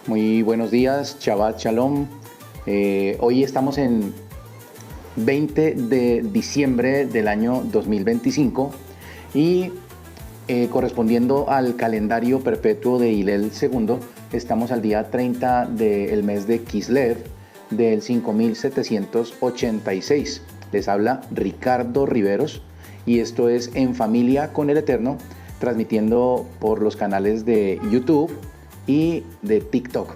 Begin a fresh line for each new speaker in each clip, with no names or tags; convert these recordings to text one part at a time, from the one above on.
Muy buenos días, Shabbat Shalom. Hoy estamos en 20 de diciembre del año 2025 y correspondiendo al calendario perpetuo de Hillel II, estamos al día 30 del mes de Kislev del 5786. Les habla Ricardo Riveros y esto es En Familia con el Eterno, transmitiendo por los canales de YouTube y de TikTok.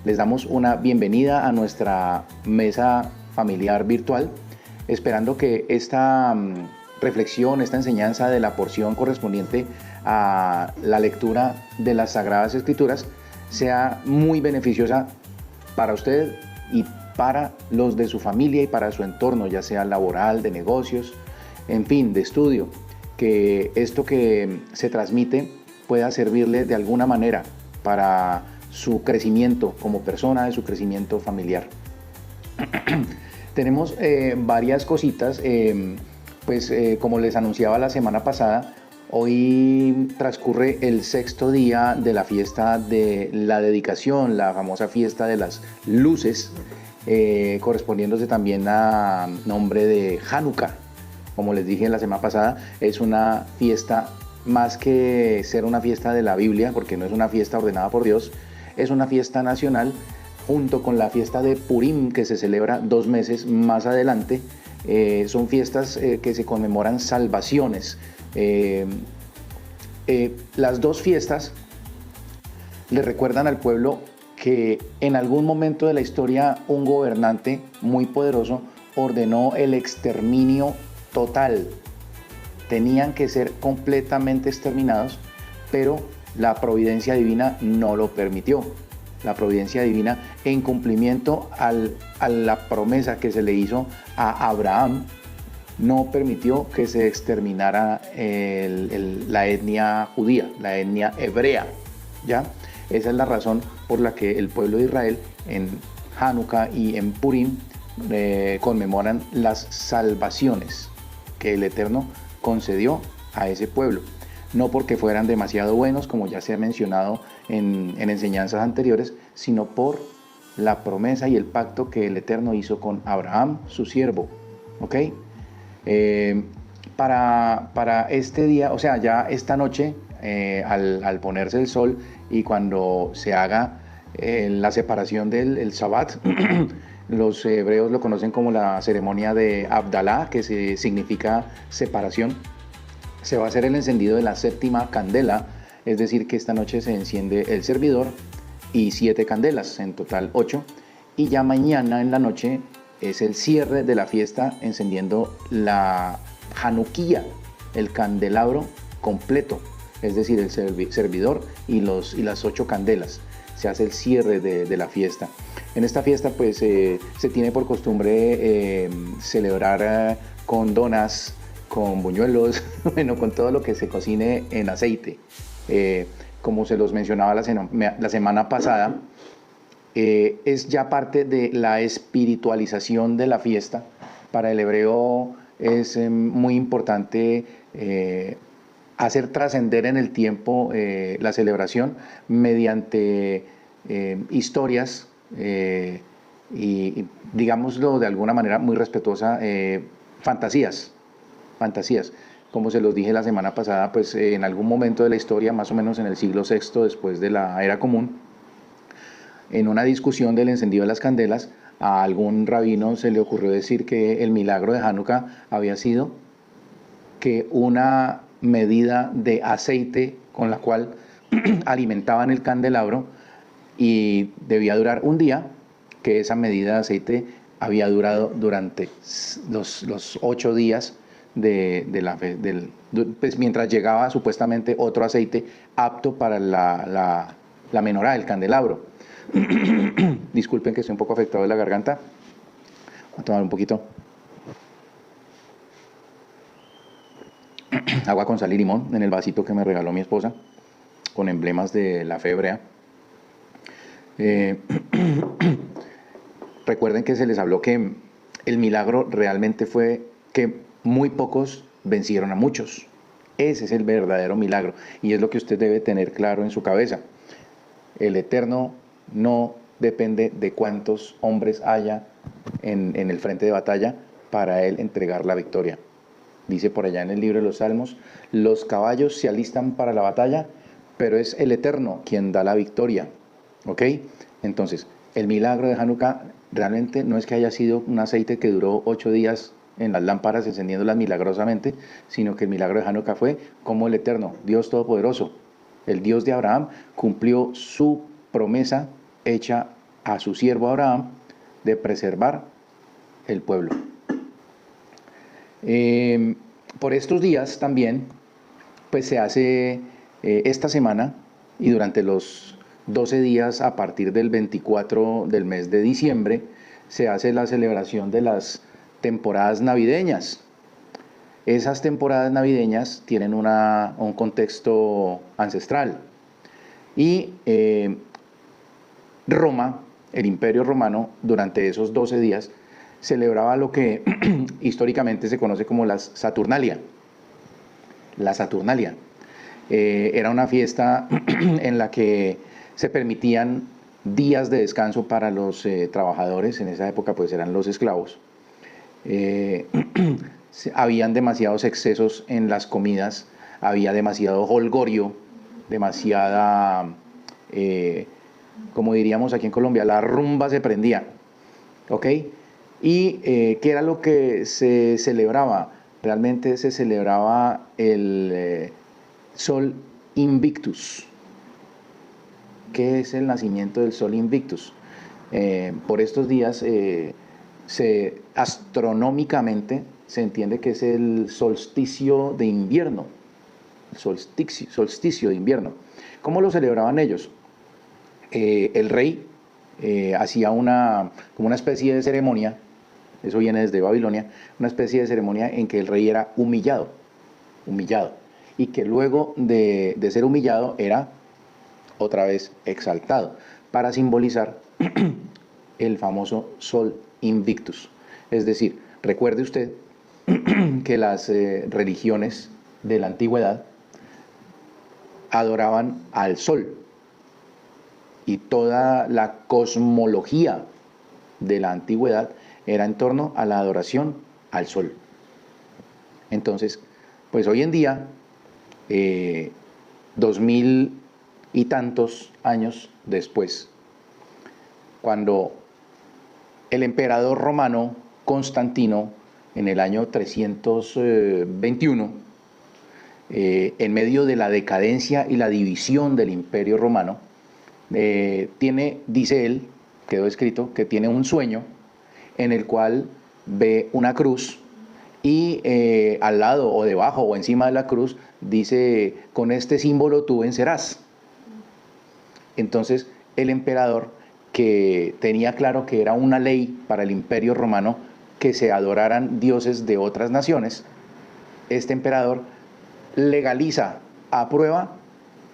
Les damos una bienvenida a nuestra mesa familiar virtual, esperando que esta reflexión, esta enseñanza de la porción correspondiente a la lectura de las Sagradas Escrituras sea muy beneficiosa para usted y para los de su familia y para su entorno, ya sea laboral, de negocios, en fin, de estudio, que esto que se transmite pueda servirle de alguna manera para su crecimiento como persona, de su crecimiento familiar. Tenemos varias cositas, como les anunciaba la semana pasada, hoy transcurre el sexto día de la fiesta de la dedicación, la famosa fiesta de las luces, correspondiéndose también a nombre de Hanukkah. Como les dije la semana pasada, es una fiesta más que ser una fiesta de la Biblia, porque no es una fiesta ordenada por Dios, es una fiesta nacional junto con la fiesta de Purim, que se celebra 2 meses más adelante. Son fiestas que se conmemoran salvaciones. Las dos fiestas le recuerdan al pueblo que en algún momento de la historia un gobernante muy poderoso ordenó el exterminio total. Tenían que ser completamente exterminados, pero la providencia divina no lo permitió. La providencia divina, en cumplimiento a la promesa que se le hizo a Abraham, no permitió que se exterminara la etnia judía, la etnia hebrea, ¿ya? Esa es la razón por la que el pueblo de Israel en Hanukkah y en Purim conmemoran las salvaciones que el Eterno concedió a ese pueblo, no porque fueran demasiado buenos, como ya se ha mencionado en enseñanzas anteriores, sino por la promesa y el pacto que el Eterno hizo con Abraham, su siervo. ¿Ok? Para este día, o sea, ya esta noche, al ponerse el sol y cuando se haga la separación del Shabbat, los hebreos lo conocen como la ceremonia de Abdalá, que significa separación. Se va a hacer el encendido de la séptima candela, es decir, que esta noche se enciende el servidor y 7 candelas, en total 8. Y ya mañana en la noche es el cierre de la fiesta, encendiendo la Hanukkía, el candelabro completo, es decir, el servidor y las 8 candelas. Se hace el cierre de la fiesta. En esta fiesta pues se tiene por costumbre celebrar con donas, con buñuelos, bueno, con todo lo que se cocine en aceite. Como se los mencionaba la semana pasada, es ya parte de la espiritualización de la fiesta. Para el hebreo es muy importante hacer trascender en el tiempo la celebración mediante historias y, digámoslo de alguna manera muy respetuosa, fantasías. Como se los dije la semana pasada, pues en algún momento de la historia, más o menos en el siglo VI después de la era común, en una discusión del encendido de las candelas, a algún rabino se le ocurrió decir que el milagro de Hanukkah había sido que una medida de aceite con la cual alimentaban el candelabro y debía durar un día, que esa medida de aceite había durado durante los 8 días pues mientras llegaba supuestamente otro aceite apto para la menorá, el candelabro. Disculpen que estoy un poco afectado de la garganta. Voy a tomar un poquito. Agua con sal y limón en el vasito que me regaló mi esposa, con emblemas de la fe hebrea. Recuerden que se les habló que el milagro realmente fue que muy pocos vencieron a muchos. Ese es el verdadero milagro y es lo que usted debe tener claro en su cabeza. El Eterno no depende de cuántos hombres haya en el frente de batalla para él entregar la victoria. Dice por allá en el libro de los Salmos, los caballos se alistan para la batalla, pero es el Eterno quien da la victoria. ¿Ok? Entonces, el milagro de Hanukkah realmente no es que haya sido un aceite que duró 8 días en las lámparas encendiéndolas milagrosamente, sino que el milagro de Hanukkah fue como el Eterno, Dios Todopoderoso, el Dios de Abraham, cumplió su promesa hecha a su siervo Abraham de preservar el pueblo. Por estos días también, pues se hace esta semana y durante los 12 días a partir del 24 del mes de diciembre, se hace la celebración de las temporadas navideñas. Esas temporadas navideñas tienen un contexto ancestral. Y Roma, el Imperio Romano, durante esos 12 días, celebraba lo que históricamente se conoce como la Saturnalia. La Saturnalia era una fiesta en la que se permitían días de descanso para los trabajadores, en esa época pues eran los esclavos. Habían demasiados excesos en las comidas, había demasiado holgorio, demasiada, como diríamos aquí en Colombia, la rumba se prendía, ¿ok? Y ¿qué era lo que se celebraba? Realmente se celebraba el Sol Invictus. ¿Qué es el nacimiento del Sol Invictus? Por estos días, astronómicamente, se entiende que es el solsticio de invierno. Solsticio de invierno. ¿Cómo lo celebraban ellos? El rey hacía como una especie de ceremonia, eso viene desde Babilonia, una especie de ceremonia en que el rey era humillado, y que luego de ser humillado era otra vez exaltado, para simbolizar el famoso Sol Invictus. Es decir, recuerde usted que las religiones de la antigüedad adoraban al sol, y toda la cosmología de la antigüedad era en torno a la adoración al sol. Entonces, pues hoy en día, 2000 y tantos años después, cuando el emperador romano Constantino, en el año 321, en medio de la decadencia y la división del Imperio Romano, dice él, quedó escrito, que tiene un sueño en el cual ve una cruz y al lado o debajo o encima de la cruz dice, con este símbolo tú vencerás. Entonces el emperador, que tenía claro que era una ley para el Imperio Romano que se adoraran dioses de otras naciones, este emperador legaliza, aprueba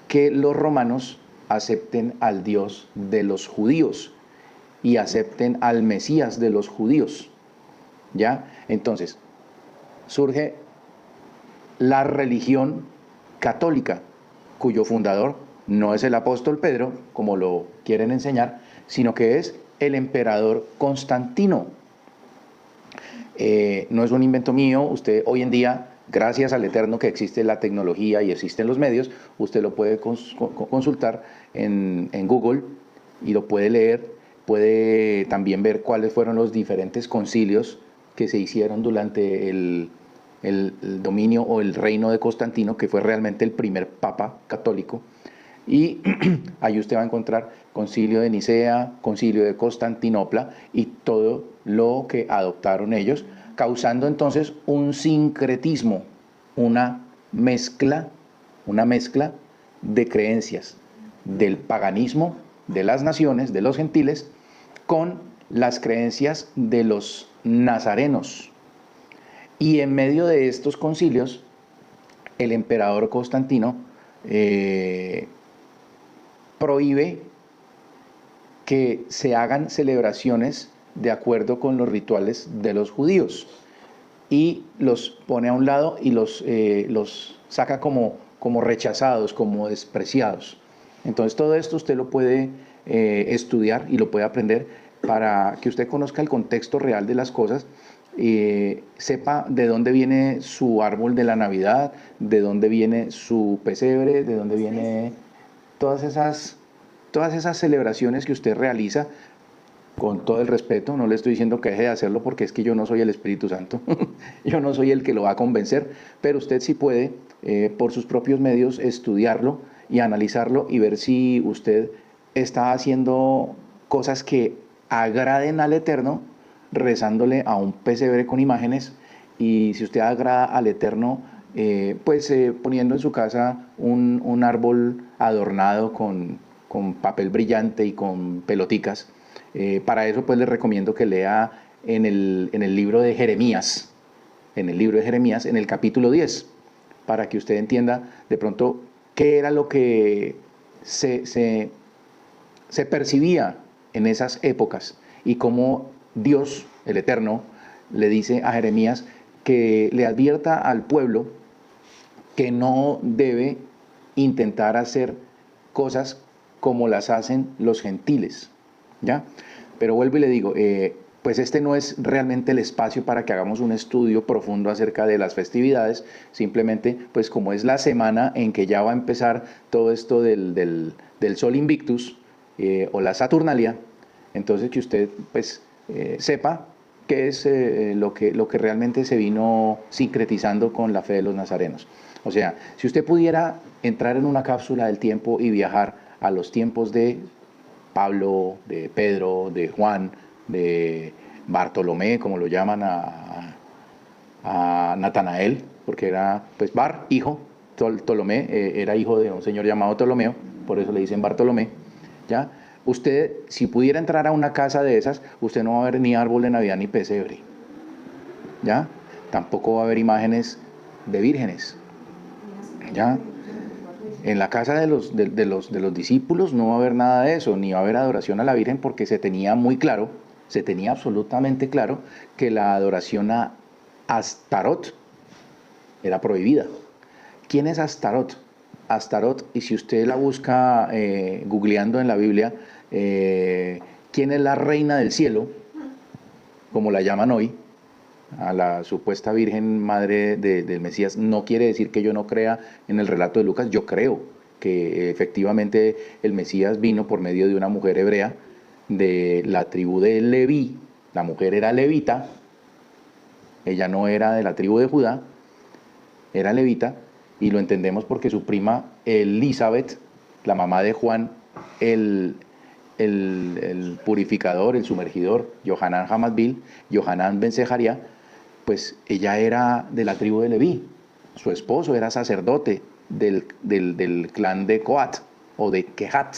que los romanos acepten al Dios de los judíos y acepten al Mesías de los judíos. ¿Ya? Entonces, surge la religión católica, cuyo fundador no es el apóstol Pedro, como lo quieren enseñar, sino que es el emperador Constantino. No es un invento mío. Usted hoy en día, gracias al Eterno que existe la tecnología y existen los medios, usted lo puede consultar en Google y lo puede leer, puede también ver cuáles fueron los diferentes concilios que se hicieron durante el dominio o el reino de Constantino, que fue realmente el primer papa católico. Y ahí usted va a encontrar concilio de Nicea, concilio de Constantinopla y todo lo que adoptaron ellos, causando entonces un sincretismo, una mezcla de creencias del paganismo de las naciones, de los gentiles, con las creencias de los nazarenos. Y en medio de estos concilios, el emperador Constantino prohíbe que se hagan celebraciones de acuerdo con los rituales de los judíos y los pone a un lado y los saca como rechazados, como despreciados. Entonces todo esto usted lo puede estudiar y lo puede aprender para que usted conozca el contexto real de las cosas, sepa de dónde viene su árbol de la Navidad, de dónde viene su pesebre, de dónde viene todas esas celebraciones que usted realiza. Con todo el respeto, no le estoy diciendo que deje de hacerlo porque es que yo no soy el Espíritu Santo, yo no soy el que lo va a convencer, pero usted sí puede, por sus propios medios, estudiarlo y analizarlo y ver si usted está haciendo cosas que agraden al Eterno, rezándole a un pesebre con imágenes, y si usted agrada al Eterno, poniendo en su casa un árbol adornado con papel brillante y con peloticas. Para eso pues les recomiendo que lea en el libro de Jeremías, en el capítulo 10, para que usted entienda de pronto qué era lo que se percibía en esas épocas y cómo Dios, el Eterno, le dice a Jeremías que le advierta al pueblo que no debe intentar hacer cosas como las hacen los gentiles, ¿ya? Pero vuelvo y le digo, pues este no es realmente el espacio para que hagamos un estudio profundo acerca de las festividades, simplemente pues como es la semana en que ya va a empezar todo esto del Sol Invictus o la Saturnalia, entonces que usted pues sepa qué es lo que realmente se vino sincretizando con la fe de los nazarenos. O sea, si usted pudiera entrar en una cápsula del tiempo y viajar a los tiempos de Pablo, de Pedro, de Juan, de Bartolomé, como lo llaman a Natanael, porque era pues Bar, hijo, Ptolomé, era hijo de un señor llamado Ptolomeo, por eso le dicen Bartolomé, ¿ya? Usted, si pudiera entrar a una casa de esas, usted no va a ver ni árbol de Navidad ni pesebre, ¿ya? Tampoco va a haber imágenes de vírgenes, ¿ya? En la casa de los discípulos no va a haber nada de eso, ni va a haber adoración a la Virgen, porque se tenía muy claro, se tenía absolutamente claro que la adoración a Astarot era prohibida. ¿Quién es Astarot? Astarot, y si usted la busca googleando en la Biblia, ¿quién es la reina del cielo? Como la llaman hoy, a la supuesta Virgen Madre del Mesías. No quiere decir que yo no crea en el relato de Lucas, yo creo que efectivamente el Mesías vino por medio de una mujer hebrea de la tribu de Leví. La mujer era levita, ella no era de la tribu de Judá, era levita, y lo entendemos porque su prima Elizabeth, la mamá de Juan, el purificador, el sumergidor, Yohanan Hamadbil, Yohanan Ben Zeharia, pues ella era de la tribu de Leví. Su esposo era sacerdote del clan de Coat o de Kehat.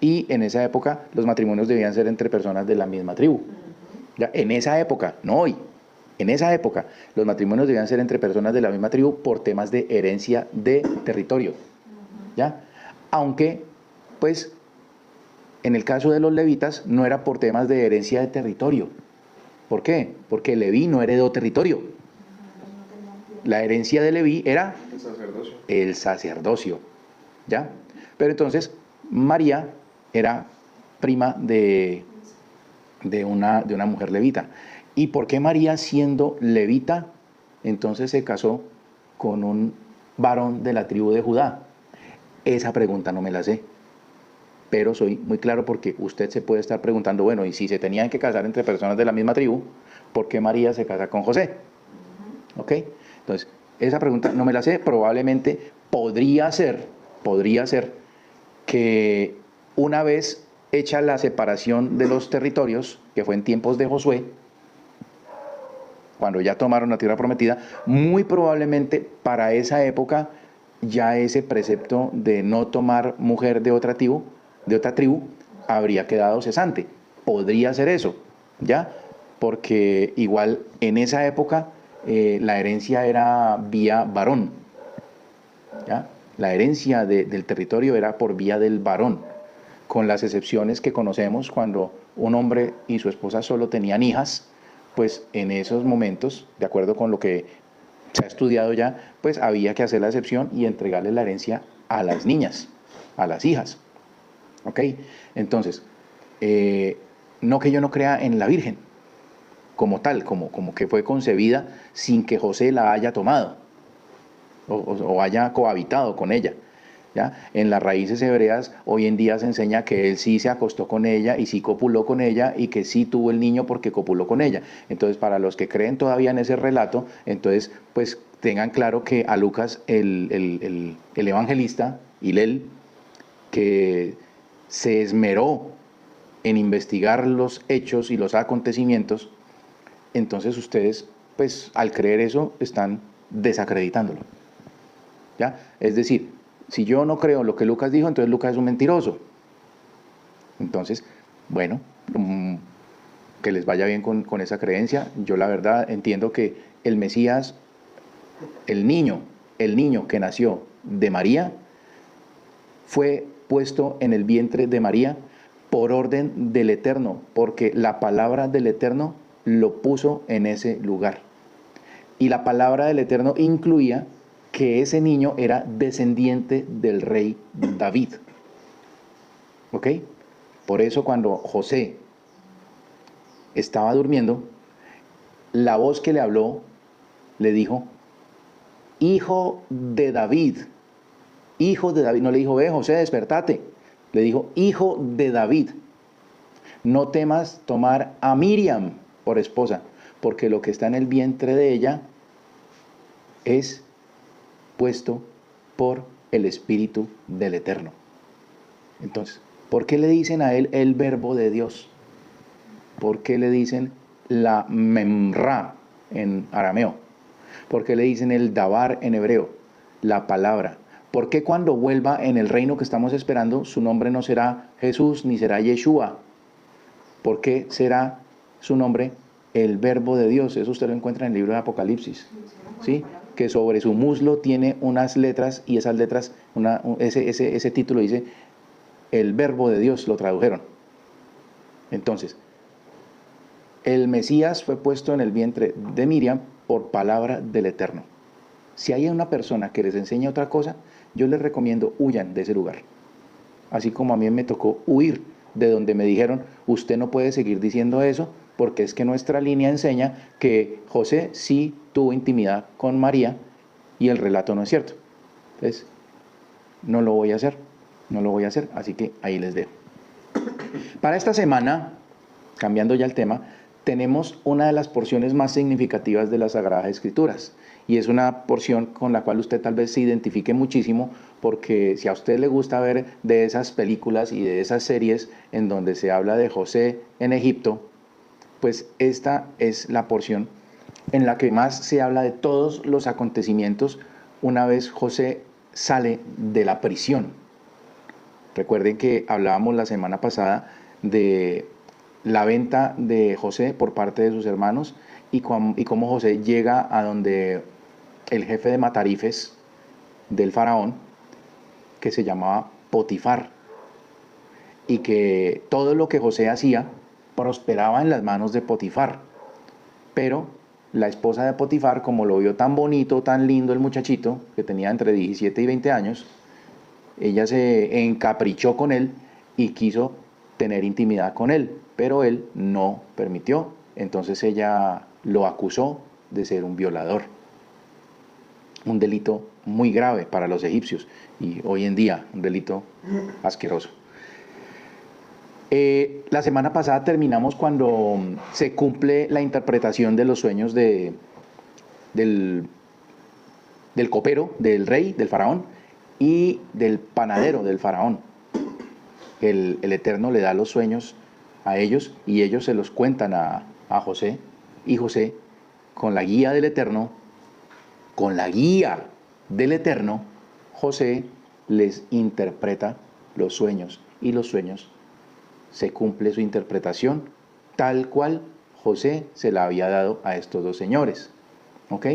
Y en esa época los matrimonios debían ser entre personas de la misma tribu. Ya, en esa época, no hoy, en esa época los matrimonios debían ser entre personas de la misma tribu por temas de herencia de territorio. ¿Ya? Aunque, pues, en el caso de los levitas no era por temas de herencia de territorio. ¿Por qué? Porque Leví no heredó territorio. La herencia de Leví era el sacerdocio. ¿Ya? Pero entonces María era prima de una mujer levita. ¿Y por qué María, siendo levita, entonces se casó con un varón de la tribu de Judá? Esa pregunta no me la sé, pero soy muy claro porque usted se puede estar preguntando, bueno, y si se tenían que casar entre personas de la misma tribu, ¿por qué María se casa con José? ¿Ok? Entonces, esa pregunta no me la sé. Probablemente podría ser que una vez hecha la separación de los territorios, que fue en tiempos de Josué, cuando ya tomaron la tierra prometida, muy probablemente para esa época ya ese precepto de no tomar mujer de otra tribu habría quedado cesante. Podría ser eso, ¿ya? Porque igual en esa época la herencia era vía varón, ¿ya? La herencia del territorio era por vía del varón, con las excepciones que conocemos cuando un hombre y su esposa solo tenían hijas, pues en esos momentos, de acuerdo con lo que se ha estudiado ya, pues había que hacer la excepción y entregarle la herencia a las niñas, a las hijas. ¿Ok? Entonces, no que yo no crea en la Virgen como tal, como que fue concebida sin que José la haya tomado o haya cohabitado con ella. ¿Ya? En las raíces hebreas hoy en día se enseña que él sí se acostó con ella y sí copuló con ella y que sí tuvo el niño porque copuló con ella. Entonces, para los que creen todavía en ese relato, entonces pues tengan claro que a Lucas, el evangelista, Hilel, que se esmeró en investigar los hechos y los acontecimientos, entonces ustedes, pues al creer eso, están desacreditándolo. ¿Ya? Es decir, si yo no creo en lo que Lucas dijo, entonces Lucas es un mentiroso. Entonces, bueno, que les vaya bien con esa creencia. Yo la verdad entiendo que el Mesías, el niño que nació de María, fue puesto en el vientre de María por orden del Eterno, porque la palabra del Eterno lo puso en ese lugar. Y la palabra del Eterno incluía que ese niño era descendiente del rey David. ¿Ok? Por eso cuando José estaba durmiendo, la voz que le habló le dijo, hijo de David, hijo de David. No le dijo, ve José, despertate. Le dijo, hijo de David, no temas tomar a Miriam por esposa, porque lo que está en el vientre de ella es puesto por el Espíritu del Eterno. Entonces, ¿por qué le dicen a él el verbo de Dios? ¿Por qué le dicen la memra en arameo? ¿Por qué le dicen el dabar en hebreo? La palabra. ¿Por qué cuando vuelva en el reino que estamos esperando, su nombre no será Jesús ni será Yeshua? ¿Por qué será su nombre el verbo de Dios? Eso usted lo encuentra en el libro de Apocalipsis. ¿Sí? Que sobre su muslo tiene unas letras y esas letras, ese título dice el verbo de Dios, lo tradujeron. Entonces, el Mesías fue puesto en el vientre de Miriam por palabra del Eterno. Si hay una persona que les enseña otra cosa, yo les recomiendo huyan de ese lugar. Así como a mí me tocó huir de donde me dijeron, usted no puede seguir diciendo eso, porque es que nuestra línea enseña que José sí tuvo intimidad con María y el relato no es cierto. Entonces, no lo voy a hacer, así que ahí les dejo. Para esta semana, cambiando ya el tema, tenemos una de las porciones más significativas de las Sagradas Escrituras. Y es una porción con la cual usted tal vez se identifique muchísimo, porque si a usted le gusta ver de esas películas y de esas series en donde se habla de José en Egipto, pues esta es la porción en la que más se habla de todos los acontecimientos una vez José sale de la prisión. Recuerden que hablábamos la semana pasada de la venta de José por parte de sus hermanos y cómo José llega a donde el jefe de matarifes del faraón, que se llamaba Potifar, y que todo lo que José hacía prosperaba en las manos de Potifar. Pero la esposa de Potifar, como lo vio tan bonito, tan lindo el muchachito, que tenía entre 17 y 20 años, ella se encaprichó con él y quiso tener intimidad con él, pero él no permitió. Entonces ella lo acusó de ser un violador. Un delito muy grave para los egipcios y hoy en día un delito asqueroso. La semana pasada terminamos cuando se cumple la interpretación de los sueños del copero, del rey, del faraón, y del panadero del faraón. El Eterno le da los sueños a ellos y ellos se los cuentan a José, y José, con la guía del Eterno, José les interpreta los sueños, y los sueños se cumple su interpretación tal cual José se la había dado a estos dos señores. ¿Ok?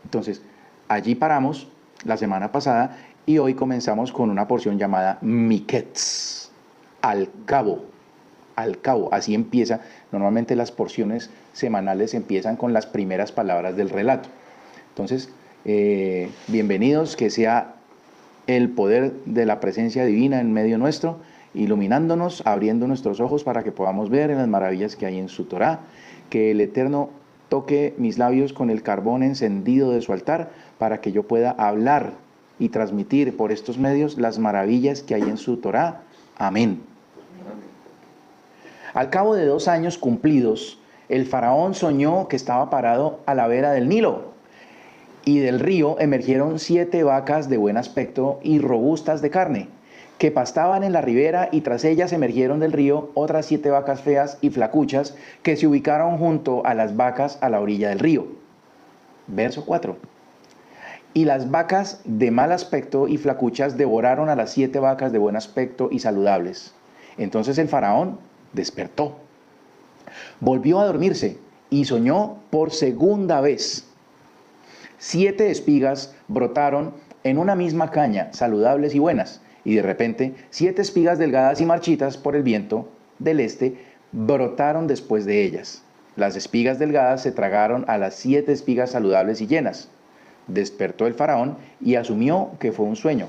Entonces, allí paramos la semana pasada y hoy comenzamos con una porción llamada Miketz, al cabo, así empieza. Normalmente las porciones semanales empiezan con las primeras palabras del relato. Entonces, bienvenidos, que sea el poder de la presencia divina en medio nuestro iluminándonos, abriendo nuestros ojos para que podamos ver en las maravillas que hay en su Torá. Que el Eterno toque mis labios con el carbón encendido de su altar para que yo pueda hablar y transmitir por estos medios las maravillas que hay en su Torá. Amén. Al cabo de 2 años cumplidos, el faraón soñó que estaba parado a la vera del Nilo, y del río emergieron 7 vacas de buen aspecto y robustas de carne, que pastaban en la ribera, y tras ellas emergieron del río otras 7 vacas feas y flacuchas, que se ubicaron junto a las vacas a la orilla del río. Verso 4. Y las vacas de mal aspecto y flacuchas devoraron a las 7 vacas de buen aspecto y saludables. Entonces el faraón despertó, volvió a dormirse y soñó por segunda vez. 7 espigas brotaron en una misma caña, saludables y buenas, y de repente 7 espigas delgadas y marchitas por el viento del este brotaron después de ellas. Las espigas delgadas se tragaron a las 7 espigas saludables y llenas. Despertó el faraón y asumió que fue un sueño.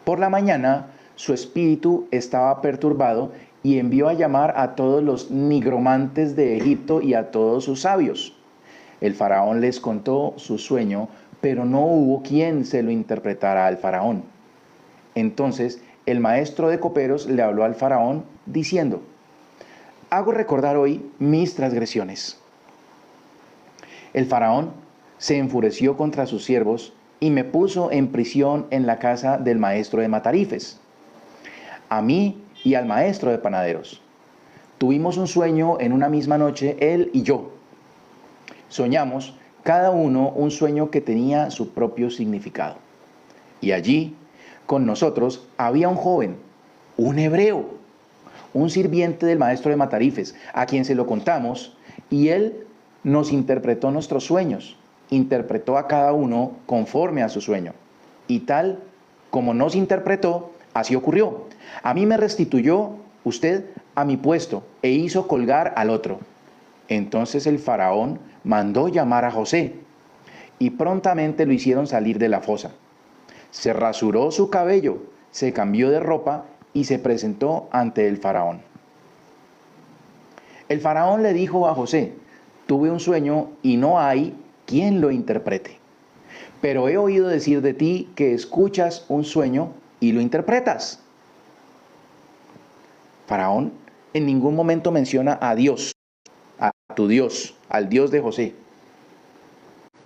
Por la mañana su espíritu estaba perturbado y envió a llamar a todos los nigromantes de Egipto y a todos sus sabios. El faraón les contó su sueño, pero no hubo quien se lo interpretara al faraón. Entonces el maestro de coperos le habló al faraón diciendo: hago recordar hoy mis transgresiones. El faraón se enfureció contra sus siervos y me puso en prisión en la casa del maestro de matarifes, a mí y al maestro de panaderos. Tuvimos un sueño en una misma noche, él y yo. Soñamos cada uno un sueño que tenía su propio significado. Y allí, con nosotros, había un joven, un hebreo, un sirviente del maestro de matarifes, a quien se lo contamos, y él nos interpretó nuestros sueños, interpretó a cada uno conforme a su sueño. Y tal como nos interpretó, así ocurrió. A mí me restituyó usted a mi puesto e hizo colgar al otro. Entonces el faraón mandó llamar a José, y prontamente lo hicieron salir de la fosa. Se rasuró su cabello, se cambió de ropa y se presentó ante el faraón. El faraón le dijo a José: tuve un sueño y no hay quien lo interprete. Pero he oído decir de ti que escuchas un sueño y lo interpretas. Faraón en ningún momento menciona a Dios, a tu Dios, al Dios de José.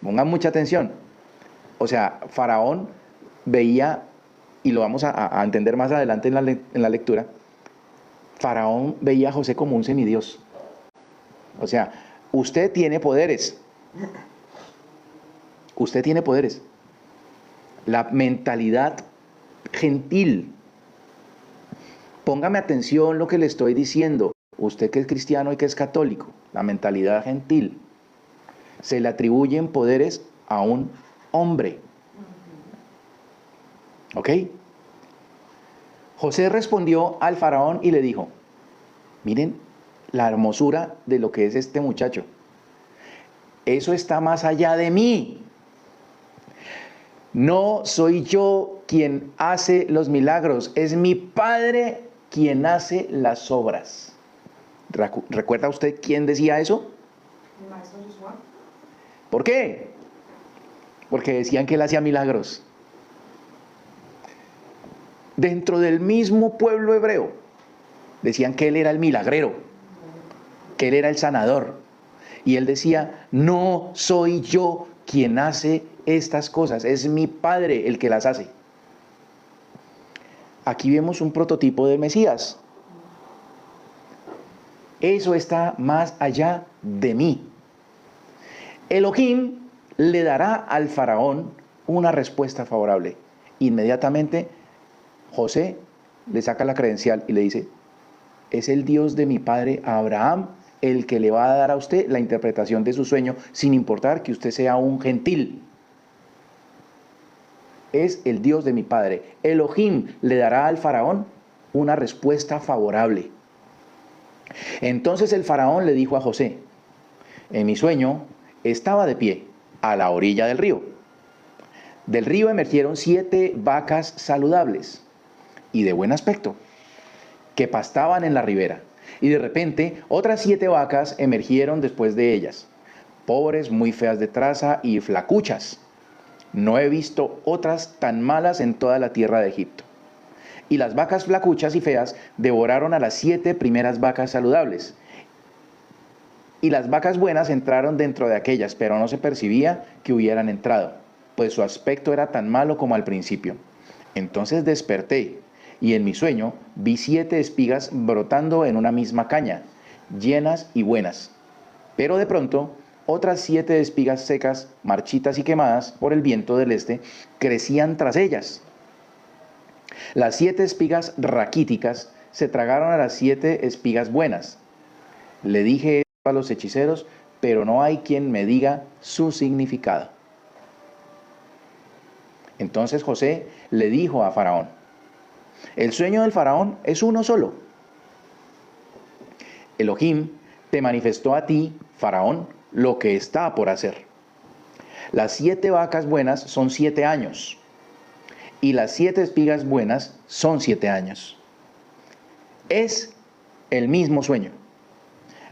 Pongan mucha atención. O sea, Faraón veía, y lo vamos a entender más adelante en la lectura, Faraón veía a José como un semidios. O sea, usted tiene poderes. Usted tiene poderes. La mentalidad gentil. Póngame atención lo que le estoy diciendo. Usted que es cristiano y que es católico, la mentalidad gentil. Se le atribuyen poderes a un hombre. ¿Ok? José respondió al faraón y le dijo: miren la hermosura de lo que es este muchacho. Eso está más allá de mí. No soy yo quien hace los milagros, es mi Padre quien hace las obras. ¿Recuerda usted quién decía eso?
El maestro Josué.
¿Por qué? Porque decían que él hacía milagros. Dentro del mismo pueblo hebreo, decían que él era el milagrero, que él era el sanador. Y él decía: no soy yo quien hace estas cosas, es mi Padre el que las hace. Aquí vemos un prototipo del Mesías. Eso está más allá de mí. Elohim le dará al faraón una respuesta favorable. Inmediatamente José le saca la credencial y le dice: es el Dios de mi padre Abraham el que le va a dar a usted la interpretación de su sueño, sin importar que usted sea un gentil. Es el Dios de mi padre. Elohim le dará al faraón una respuesta favorable. Entonces el faraón le dijo a José: en mi sueño estaba de pie a la orilla del río. Del río emergieron 7 vacas saludables y de buen aspecto, que pastaban en la ribera. Y de repente otras 7 vacas emergieron después de ellas, pobres, muy feas de traza y flacuchas. No he visto otras tan malas en toda la tierra de Egipto. Y las vacas flacuchas y feas devoraron a las 7 primeras vacas saludables. Y las vacas buenas entraron dentro de aquellas, pero no se percibía que hubieran entrado, pues su aspecto era tan malo como al principio. Entonces desperté, y en mi sueño vi 7 espigas brotando en una misma caña, llenas y buenas. Pero de pronto, otras 7 espigas secas, marchitas y quemadas por el viento del este, crecían tras ellas. Las 7 espigas raquíticas se tragaron a las 7 espigas buenas. Le dije esto a los hechiceros, pero no hay quien me diga su significado. Entonces José le dijo a Faraón: el sueño del Faraón es uno solo. Elohim te manifestó a ti, Faraón, lo que está por hacer. Las 7 vacas buenas son 7 años, y las 7 espigas buenas son 7 años. Es el mismo sueño.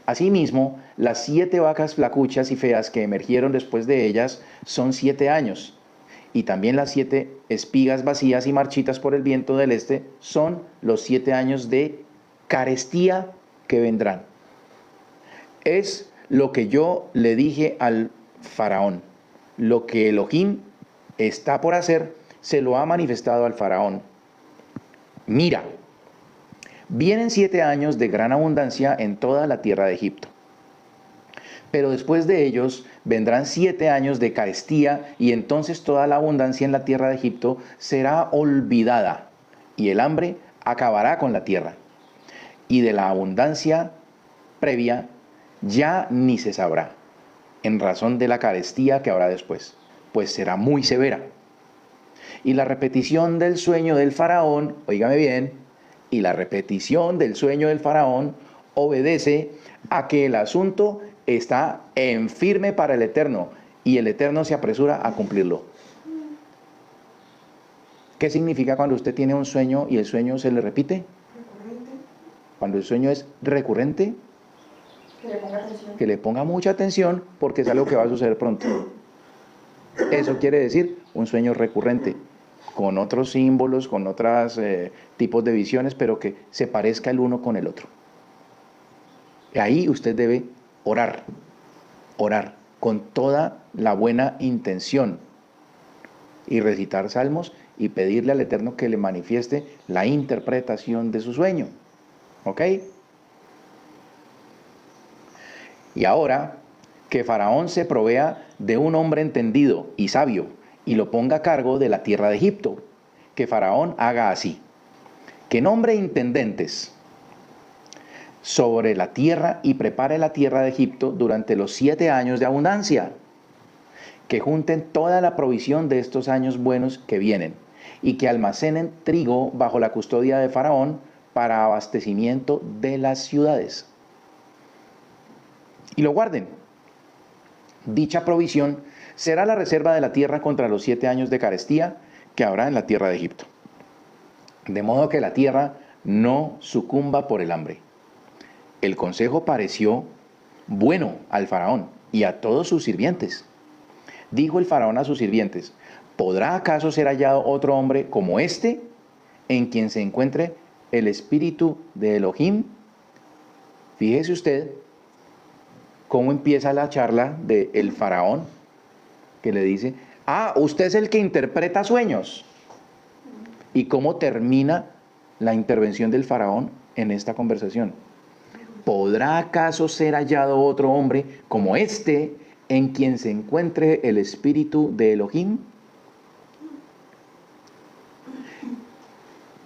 Asimismo, las 7 vacas flacuchas y feas que emergieron después de ellas son 7 años, y también las 7 espigas vacías y marchitas por el viento del este son los 7 años de carestía que vendrán. Es lo que yo le dije al Faraón. Lo que Elohim está por hacer, se lo ha manifestado al Faraón. Mira, vienen 7 años de gran abundancia en toda la tierra de Egipto. Pero después de ellos vendrán 7 años de carestía, y entonces toda la abundancia en la tierra de Egipto será olvidada, y el hambre acabará con la tierra. Y de la abundancia previa ya ni se sabrá, en razón de la carestía que habrá después, pues será muy severa. Y la repetición del sueño del Faraón, óigame bien, y la repetición del sueño del Faraón obedece a que el asunto está en firme para el Eterno, y el Eterno se apresura a cumplirlo. ¿Qué significa cuando usted tiene un sueño y el sueño se le repite? Recurrente. Cuando el sueño es recurrente, que le ponga atención. Que le ponga mucha atención, porque es algo que va a suceder pronto. Eso quiere decir un sueño recurrente, con otros símbolos, con otros tipos de visiones, pero que se parezca el uno con el otro. Y ahí usted debe orar con toda la buena intención, y recitar salmos y pedirle al Eterno que le manifieste la interpretación de su sueño. ¿Ok? Y ahora, que Faraón se provea de un hombre entendido y sabio, y lo ponga a cargo de la tierra de Egipto. Que Faraón haga así: que nombre intendentes sobre la tierra y prepare la tierra de Egipto durante los 7 años de abundancia. Que junten toda la provisión de estos años buenos que vienen, y que almacenen trigo bajo la custodia de Faraón para abastecimiento de las ciudades. Y lo guarden. Dicha provisión será la reserva de la tierra contra los 7 años de carestía que habrá en la tierra de Egipto. De modo que la tierra no sucumba por el hambre. El consejo pareció bueno al Faraón y a todos sus sirvientes. Dijo el Faraón a sus sirvientes: ¿podrá acaso ser hallado otro hombre como este, en quien se encuentre el espíritu de Elohim? Fíjese usted cómo empieza la charla del Faraón, que le dice: usted es el que interpreta sueños. Y cómo termina la intervención del Faraón en esta conversación: ¿podrá acaso ser hallado otro hombre como este, en quien se encuentre el espíritu de Elohim?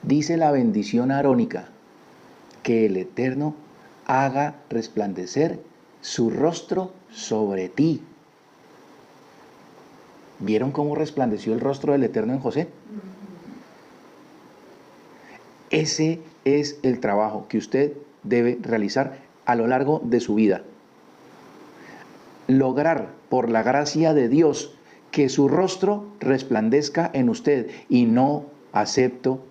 Dice la bendición arónica: que el Eterno haga resplandecer su rostro sobre ti. ¿Vieron cómo resplandeció el rostro del Eterno en José? Ese es el trabajo que usted debe realizar a lo largo de su vida. Lograr, por la gracia de Dios, que su rostro resplandezca en usted, y no acepto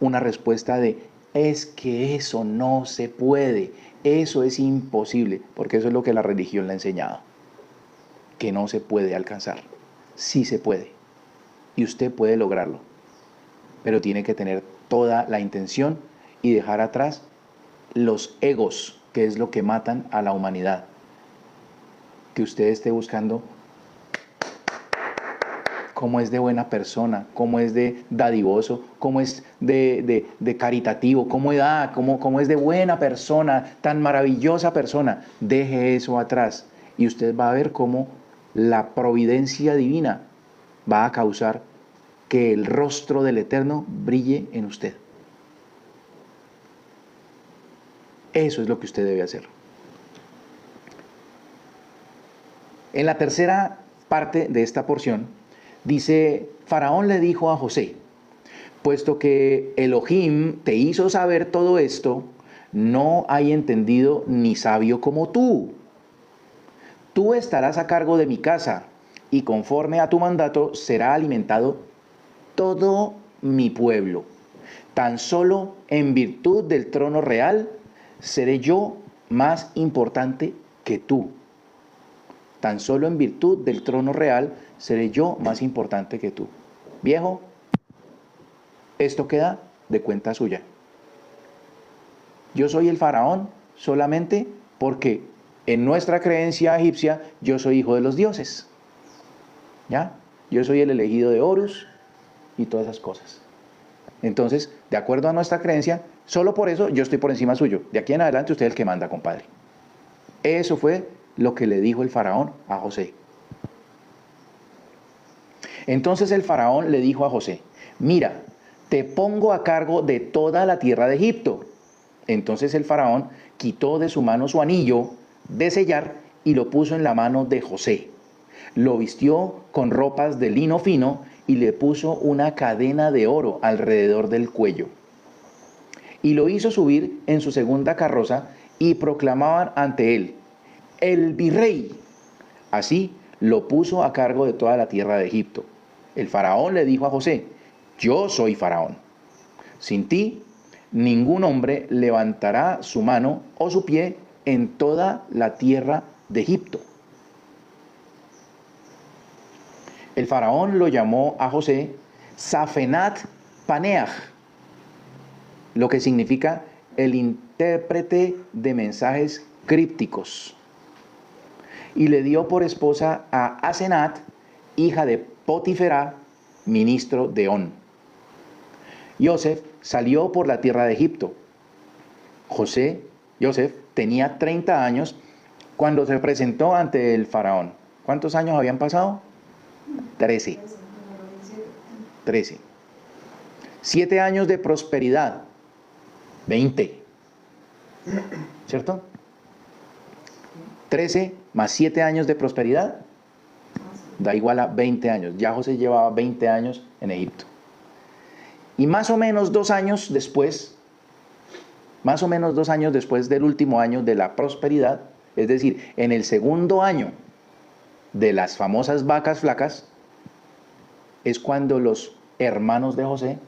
una respuesta de Es que eso no se puede, eso es imposible, porque eso es lo que la religión le ha enseñado, que no se puede alcanzar. Sí se puede, y usted puede lograrlo, pero tiene que tener toda la intención y dejar atrás los egos, que es lo que matan a la humanidad. Que usted esté buscando cómo es de buena persona, cómo es de dadivoso, cómo es de caritativo, cómo es de buena persona, tan maravillosa persona. Deje eso atrás y usted va a ver cómo la providencia divina va a causar que el rostro del Eterno brille en usted. Eso es lo que usted debe hacer. En la tercera parte de esta porción, dice, Faraón le dijo a José, puesto que Elohim te hizo saber todo esto, no hay entendido ni sabio como tú. Tú estarás a cargo de mi casa, y conforme a tu mandato será alimentado todo mi pueblo. Tan solo en virtud del trono real seré yo más importante que tú. Tan solo en virtud del trono real seré yo más importante que tú. Viejo, esto queda de cuenta suya. Yo soy el faraón solamente porque en nuestra creencia egipcia yo soy hijo de los dioses. ¿Ya? Yo soy el elegido de Horus y todas esas cosas. Entonces, de acuerdo a nuestra creencia, solo por eso yo estoy por encima suyo. De aquí en adelante usted es el que manda, compadre. Eso fue lo que le dijo el faraón a José. Entonces el faraón le dijo a José, mira, te pongo a cargo de toda la tierra de Egipto. Entonces el faraón quitó de su mano su anillo de sellar y lo puso en la mano de José. Lo vistió con ropas de lino fino y le puso una cadena de oro alrededor del cuello. Y lo hizo subir en su segunda carroza y proclamaban ante él, el virrey. Así lo puso a cargo de toda la tierra de Egipto. El faraón le dijo a José, yo soy faraón. Sin ti, ningún hombre levantará su mano o su pie en toda la tierra de Egipto. El faraón lo llamó a José Safenat Paneach, lo que significa el intérprete de mensajes crípticos. Y le dio por esposa a Asenat, hija de Potifera, ministro de On. Yosef salió por la tierra de Egipto. Yosef, tenía 30 años cuando se presentó ante el faraón. ¿Cuántos años habían pasado? 13. 7 años de prosperidad. 20. ¿Cierto? 13 más 7 años de prosperidad da igual a 20 años. Ya José llevaba 20 años en Egipto. Y más o menos 2 años después del último año de la prosperidad, es decir, en el segundo año de las famosas vacas flacas, es cuando los hermanos de José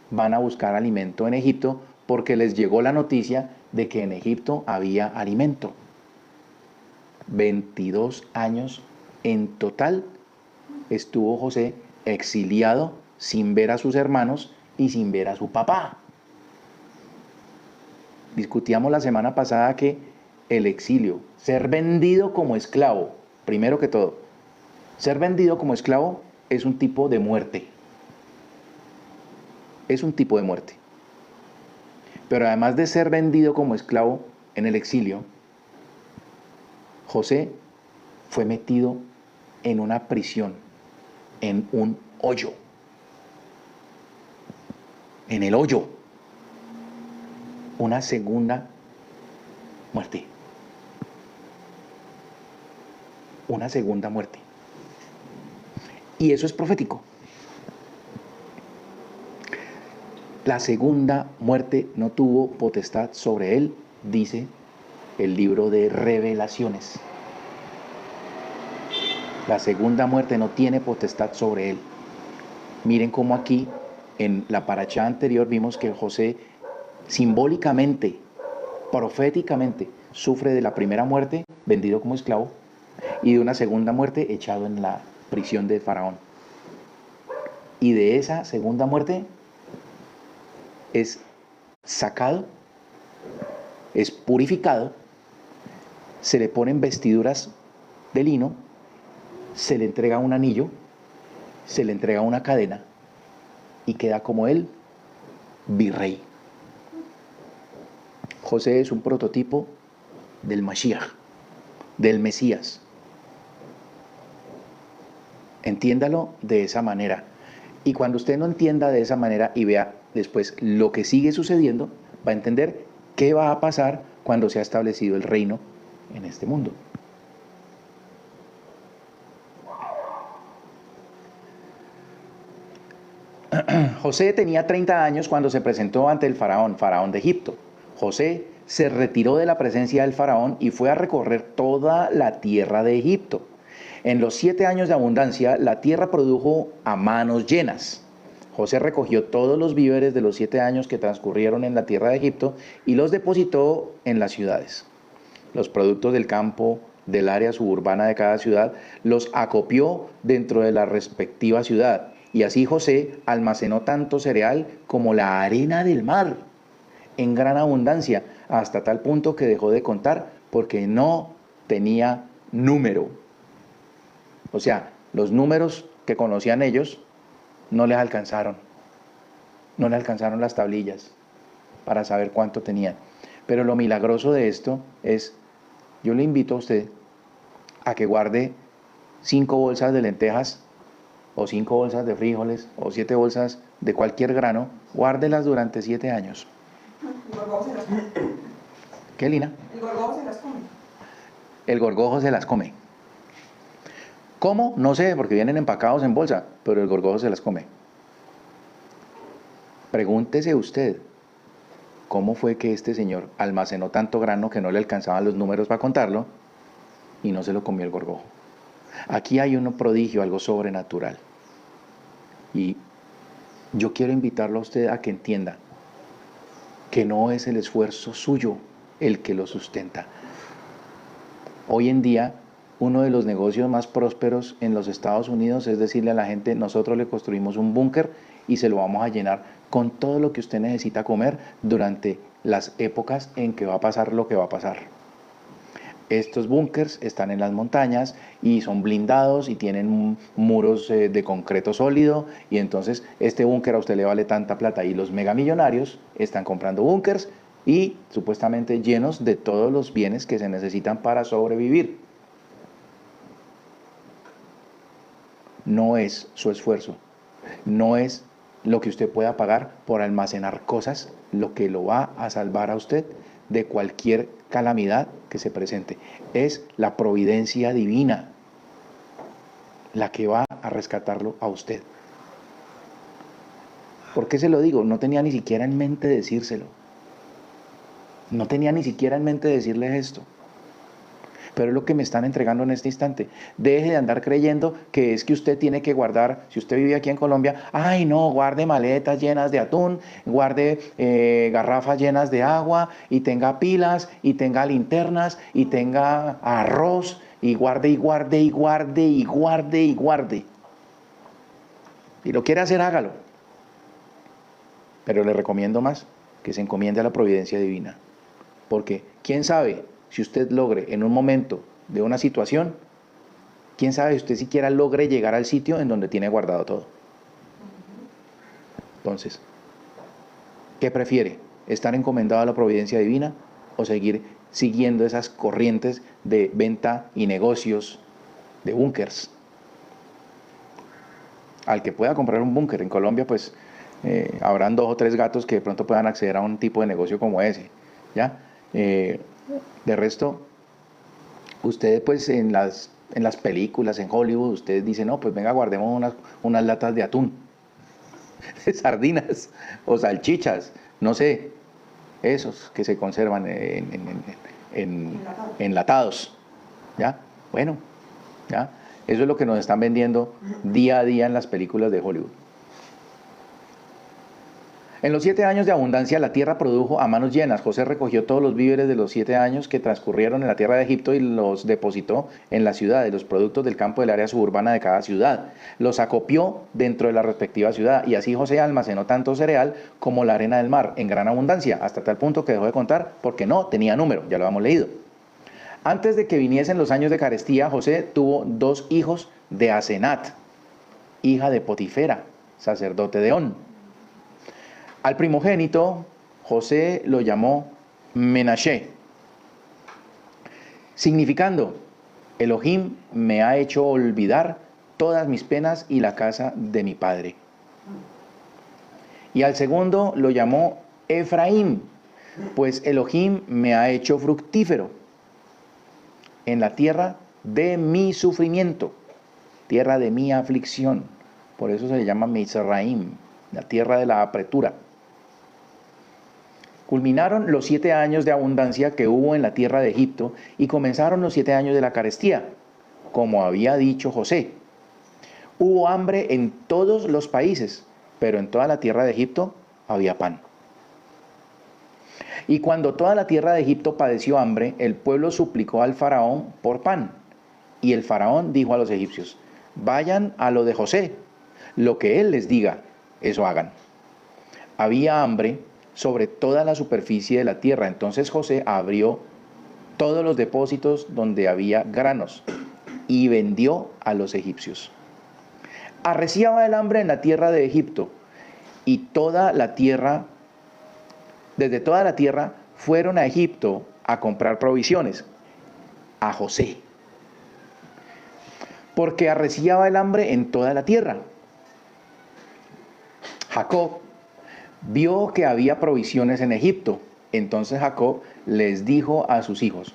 van a buscar alimento en Egipto porque les llegó la noticia de que en Egipto había alimento. 22 años en total estuvo José exiliado sin ver a sus hermanos y sin ver a su papá. Discutíamos la semana pasada que el exilio, ser vendido como esclavo, primero que todo, ser vendido como esclavo es un tipo de muerte. Es un tipo de muerte. Pero además de ser vendido como esclavo en el exilio, José fue metido en una prisión, en un hoyo. En el hoyo. Una segunda muerte. Una segunda muerte. Y eso es profético. La segunda muerte no tuvo potestad sobre él, dice el libro de Revelaciones. La segunda muerte no tiene potestad sobre él. Miren cómo aquí, en la parashá anterior, vimos que José simbólicamente, proféticamente, sufre de la primera muerte, vendido como esclavo, y de una segunda muerte, echado en la prisión de Faraón. Y de esa segunda muerte es sacado, es purificado, se le ponen vestiduras de lino, se le entrega un anillo, se le entrega una cadena y queda como él, virrey. José es un prototipo del Mashiach, del Mesías. Entiéndalo de esa manera. Y cuando usted no entienda de esa manera y vea después lo que sigue sucediendo, va a entender qué va a pasar cuando se ha establecido el reino en este mundo. José tenía 30 años cuando se presentó ante el faraón de Egipto. José se retiró de la presencia del faraón y fue a recorrer toda la tierra de Egipto. En los 7 años de abundancia, la tierra produjo a manos llenas. José recogió todos los víveres de los 7 años que transcurrieron en la tierra de Egipto y los depositó en las ciudades. Los productos del campo, del área suburbana de cada ciudad, los acopió dentro de la respectiva ciudad. Y así José almacenó tanto cereal como la arena del mar, en gran abundancia, hasta tal punto que dejó de contar porque no tenía número. O sea, los números que conocían ellos no les alcanzaron. No les alcanzaron las tablillas para saber cuánto tenían. Pero lo milagroso de esto es, yo le invito a usted a que guarde 5 bolsas de lentejas, o 5 bolsas de frijoles, o 7 bolsas de cualquier grano, guárdelas durante 7 años.
El gorgojo se las come.
¿Qué, Lina?
El gorgojo se las come.
El gorgojo se las come. ¿Cómo? No sé, porque vienen empacados en bolsa, pero el gorgojo se las come. Pregúntese usted, ¿cómo fue que este señor almacenó tanto grano que no le alcanzaban los números para contarlo y no se lo comió el gorgojo? Aquí hay un prodigio, algo sobrenatural. Y yo quiero invitarlo a usted a que entienda que no es el esfuerzo suyo el que lo sustenta. Hoy en día, uno de los negocios más prósperos en los Estados Unidos es decirle a la gente, nosotros le construimos un búnker y se lo vamos a llenar con todo lo que usted necesita comer durante las épocas en que va a pasar lo que va a pasar. Estos búnkers están en las montañas y son blindados y tienen muros de concreto sólido, y entonces este búnker a usted le vale tanta plata, y los megamillonarios están comprando búnkers y supuestamente llenos de todos los bienes que se necesitan para sobrevivir. No es su esfuerzo, no es lo que usted pueda pagar por almacenar cosas lo que lo va a salvar a usted de cualquier calamidad que se presente. Es la providencia divina la que va a rescatarlo a usted. ¿Por qué se lo digo? No tenía ni siquiera en mente decírselo. No tenía ni siquiera en mente decirles esto. Pero es lo que me están entregando en este instante. Deje de andar creyendo que es que usted tiene que guardar, si usted vive aquí en Colombia, ay no, guarde maletas llenas de atún, guarde garrafas llenas de agua, y tenga pilas, y tenga linternas, y tenga arroz, y guarde, y guarde, y guarde, y guarde, y guarde. Si lo quiere hacer, hágalo. Pero le recomiendo más que se encomiende a la providencia divina. Porque, ¿quién sabe? Si usted logre en un momento de una situación, quién sabe si usted siquiera logre llegar al sitio en donde tiene guardado todo. Entonces, ¿qué prefiere? ¿Estar encomendado a la providencia divina o seguir siguiendo esas corrientes de venta y negocios de búnkers? Al que pueda comprar un búnker en Colombia, pues habrán 2 o 3 gatos que de pronto puedan acceder a un tipo de negocio como ese, ¿ya? De resto, ustedes pues en las películas, en Hollywood, ustedes dicen, no, pues venga, guardemos unas latas de atún, de sardinas o salchichas, no sé, esos que se conservan enlatados, ¿ya? Bueno, ¿ya? Eso es lo que nos están vendiendo día a día en las películas de Hollywood. En los 7 años de abundancia la tierra produjo a manos llenas. José recogió todos los víveres de los 7 años que transcurrieron en la tierra de Egipto y los depositó en las ciudades, los productos del campo del área suburbana de cada ciudad. Los acopió dentro de la respectiva ciudad y así José almacenó tanto cereal como la arena del mar en gran abundancia, hasta tal punto que dejó de contar porque no tenía número, ya lo hemos leído. Antes de que viniesen los años de carestía, José tuvo 2 hijos de Asenat, hija de Potifera, sacerdote de On. Al primogénito, José lo llamó Menashe, significando, Elohim me ha hecho olvidar todas mis penas y la casa de mi padre. Y al segundo lo llamó Efraín, pues Elohim me ha hecho fructífero en la tierra de mi sufrimiento, tierra de mi aflicción. Por eso se le llama Mizraim, la tierra de la apretura. Culminaron los 7 años de abundancia que hubo en la tierra de Egipto y comenzaron los 7 años de la carestía, como había dicho José. Hubo hambre en todos los países, pero en toda la tierra de Egipto había pan. Y cuando toda la tierra de Egipto padeció hambre, el pueblo suplicó al faraón por pan. Y el faraón dijo a los egipcios, vayan a lo de José, lo que él les diga, eso hagan. Había hambre sobre toda la superficie de la tierra. Entonces José abrió todos los depósitos donde había granos y vendió a los egipcios. Arreciaba el hambre en la tierra de Egipto y desde toda la tierra fueron a Egipto a comprar provisiones a José, porque arreciaba el hambre en toda la tierra. Jacob vio que había provisiones en Egipto. Entonces Jacob les dijo a sus hijos,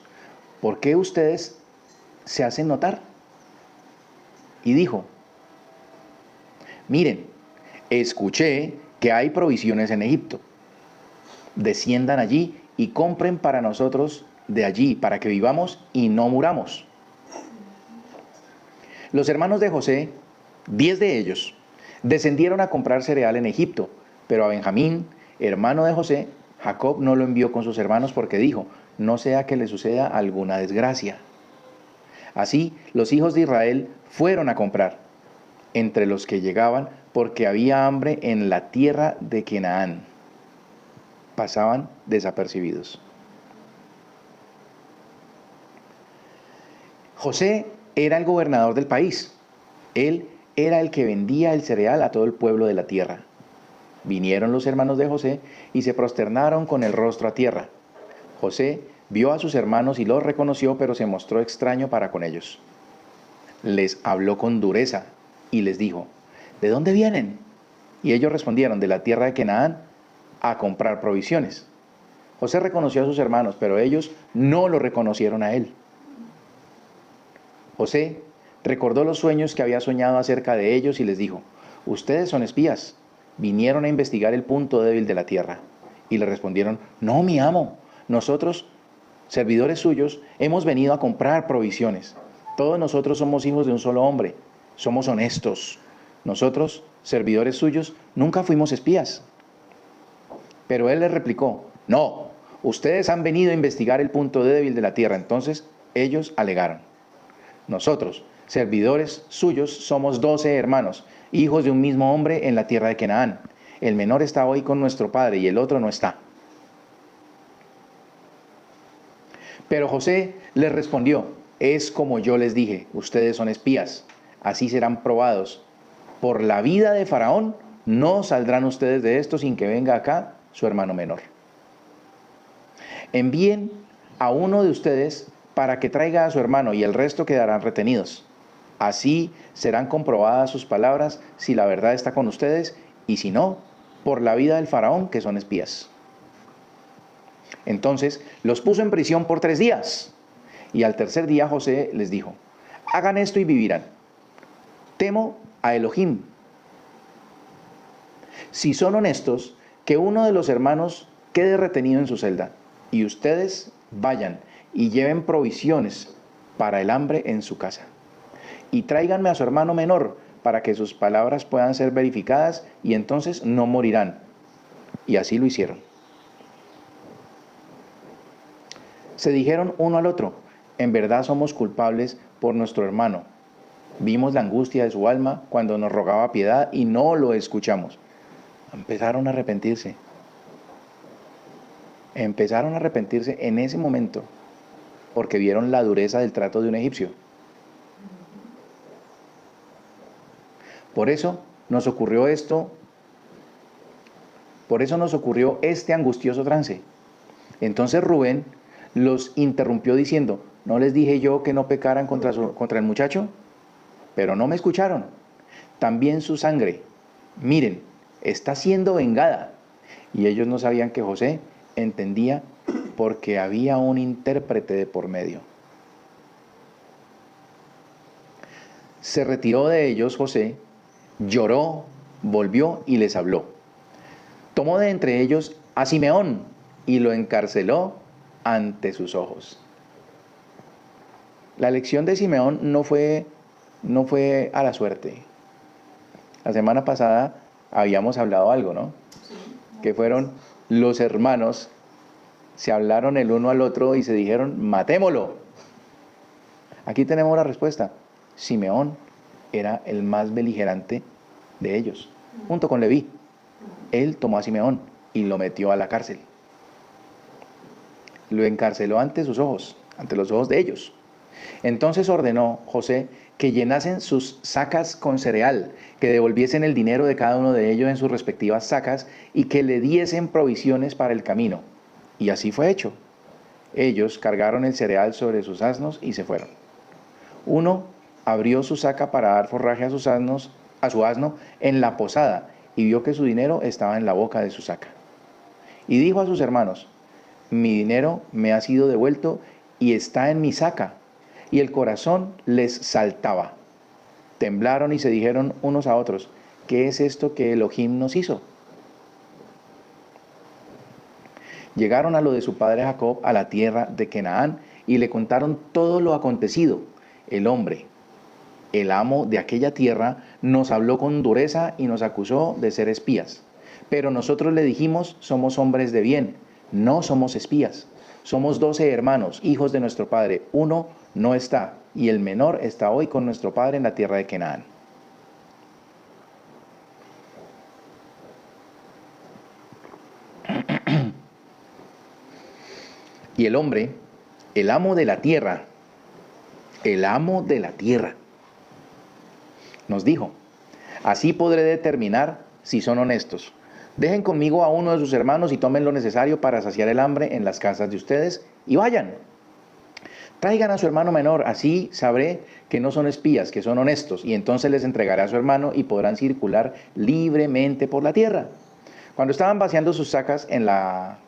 ¿por qué ustedes se hacen notar? Y dijo, miren, escuché que hay provisiones en Egipto. Desciendan allí y compren para nosotros de allí, para que vivamos y no muramos. Los hermanos de José, 10 de ellos, descendieron a comprar cereal en Egipto. Pero a Benjamín, hermano de José, Jacob no lo envió con sus hermanos porque dijo, no sea que le suceda alguna desgracia. Así, los hijos de Israel fueron a comprar entre los que llegaban porque había hambre en la tierra de Canaán. Pasaban desapercibidos. José era el gobernador del país. Él era el que vendía el cereal a todo el pueblo de la tierra. Vinieron los hermanos de José y se prosternaron con el rostro a tierra. José vio a sus hermanos y los reconoció, pero se mostró extraño para con ellos. Les habló con dureza y les dijo, ¿de dónde vienen? Y ellos respondieron, de la tierra de Canaán, a comprar provisiones. José reconoció a sus hermanos, pero ellos no lo reconocieron a él. José recordó los sueños que había soñado acerca de ellos y les dijo, ustedes son espías. Vinieron a investigar el punto débil de la tierra. Y le respondieron, no, mi amo, nosotros, servidores suyos, hemos venido a comprar provisiones. Todos nosotros somos hijos de un solo hombre, somos honestos. Nosotros, servidores suyos, nunca fuimos espías. Pero él les replicó, no, ustedes han venido a investigar el punto débil de la tierra. Entonces ellos alegaron, nosotros, servidores suyos, somos 12 hermanos, hijos de un mismo hombre en la tierra de Canaán. El menor está hoy con nuestro padre y el otro no está. Pero José les respondió, es como yo les dije, ustedes son espías, así serán probados. Por la vida de Faraón, no saldrán ustedes de esto sin que venga acá su hermano menor. Envíen a uno de ustedes para que traiga a su hermano y el resto quedarán retenidos. Así serán comprobadas sus palabras si la verdad está con ustedes y si no, por la vida del faraón que son espías. Entonces los puso en prisión por 3 días y al tercer día José les dijo, hagan esto y vivirán. Temo a Elohim. Si son honestos, que uno de los hermanos quede retenido en su celda y ustedes vayan y lleven provisiones para el hambre en su casa. Y tráiganme a su hermano menor para que sus palabras puedan ser verificadas y entonces no morirán. Y así lo hicieron. Se dijeron uno al otro, en verdad somos culpables por nuestro hermano. Vimos la angustia de su alma cuando nos rogaba piedad y no lo escuchamos. Empezaron a arrepentirse. Empezaron a arrepentirse en ese momento porque vieron la dureza del trato de un egipcio. Por eso nos ocurrió esto, por eso nos ocurrió este angustioso trance. Entonces Rubén los interrumpió diciendo, ¿no les dije yo que no pecaran contra el muchacho? Pero no me escucharon. También su sangre, miren, está siendo vengada. Y ellos no sabían que José entendía porque había un intérprete de por medio. Se retiró de ellos José, lloró, volvió y les habló. Tomó de entre ellos a Simeón y lo encarceló ante sus ojos. La elección de Simeón no fue a la suerte. La semana pasada habíamos hablado algo, ¿no?
Sí.
Que fueron los hermanos, se hablaron el uno al otro y se dijeron, matémoslo. Aquí tenemos la respuesta. Simeón era el más beligerante de ellos, junto con Leví. Él tomó a Simeón y lo metió a la cárcel. Lo encarceló ante sus ojos, ante los ojos de ellos. Entonces ordenó José que llenasen sus sacas con cereal, que devolviesen el dinero de cada uno de ellos en sus respectivas sacas y que le diesen provisiones para el camino. Y así fue hecho. Ellos cargaron el cereal sobre sus asnos y se fueron. Uno abrió su saca para dar forraje a su asno en la posada y vio que su dinero estaba en la boca de su saca. Y dijo a sus hermanos, mi dinero me ha sido devuelto y está en mi saca. Y el corazón les saltaba. Temblaron y se dijeron unos a otros, ¿qué es esto que Elohim nos hizo? Llegaron a lo de su padre Jacob, a la tierra de Canaán, y le contaron todo lo acontecido. El hombre, el amo de aquella tierra, nos habló con dureza y nos acusó de ser espías. Pero nosotros le dijimos, somos hombres de bien, no somos espías. Somos 12 hermanos, hijos de nuestro padre. Uno no está, y el menor está hoy con nuestro padre en la tierra de Canaán. Y el hombre, el amo de la tierra, nos dijo, así podré determinar si son honestos. Dejen conmigo a uno de sus hermanos y tomen lo necesario para saciar el hambre en las casas de ustedes y vayan. Traigan a su hermano menor, así sabré que no son espías, que son honestos, y entonces les entregaré a su hermano y podrán circular libremente por la tierra. Cuando estaban vaciando sus sacas, en la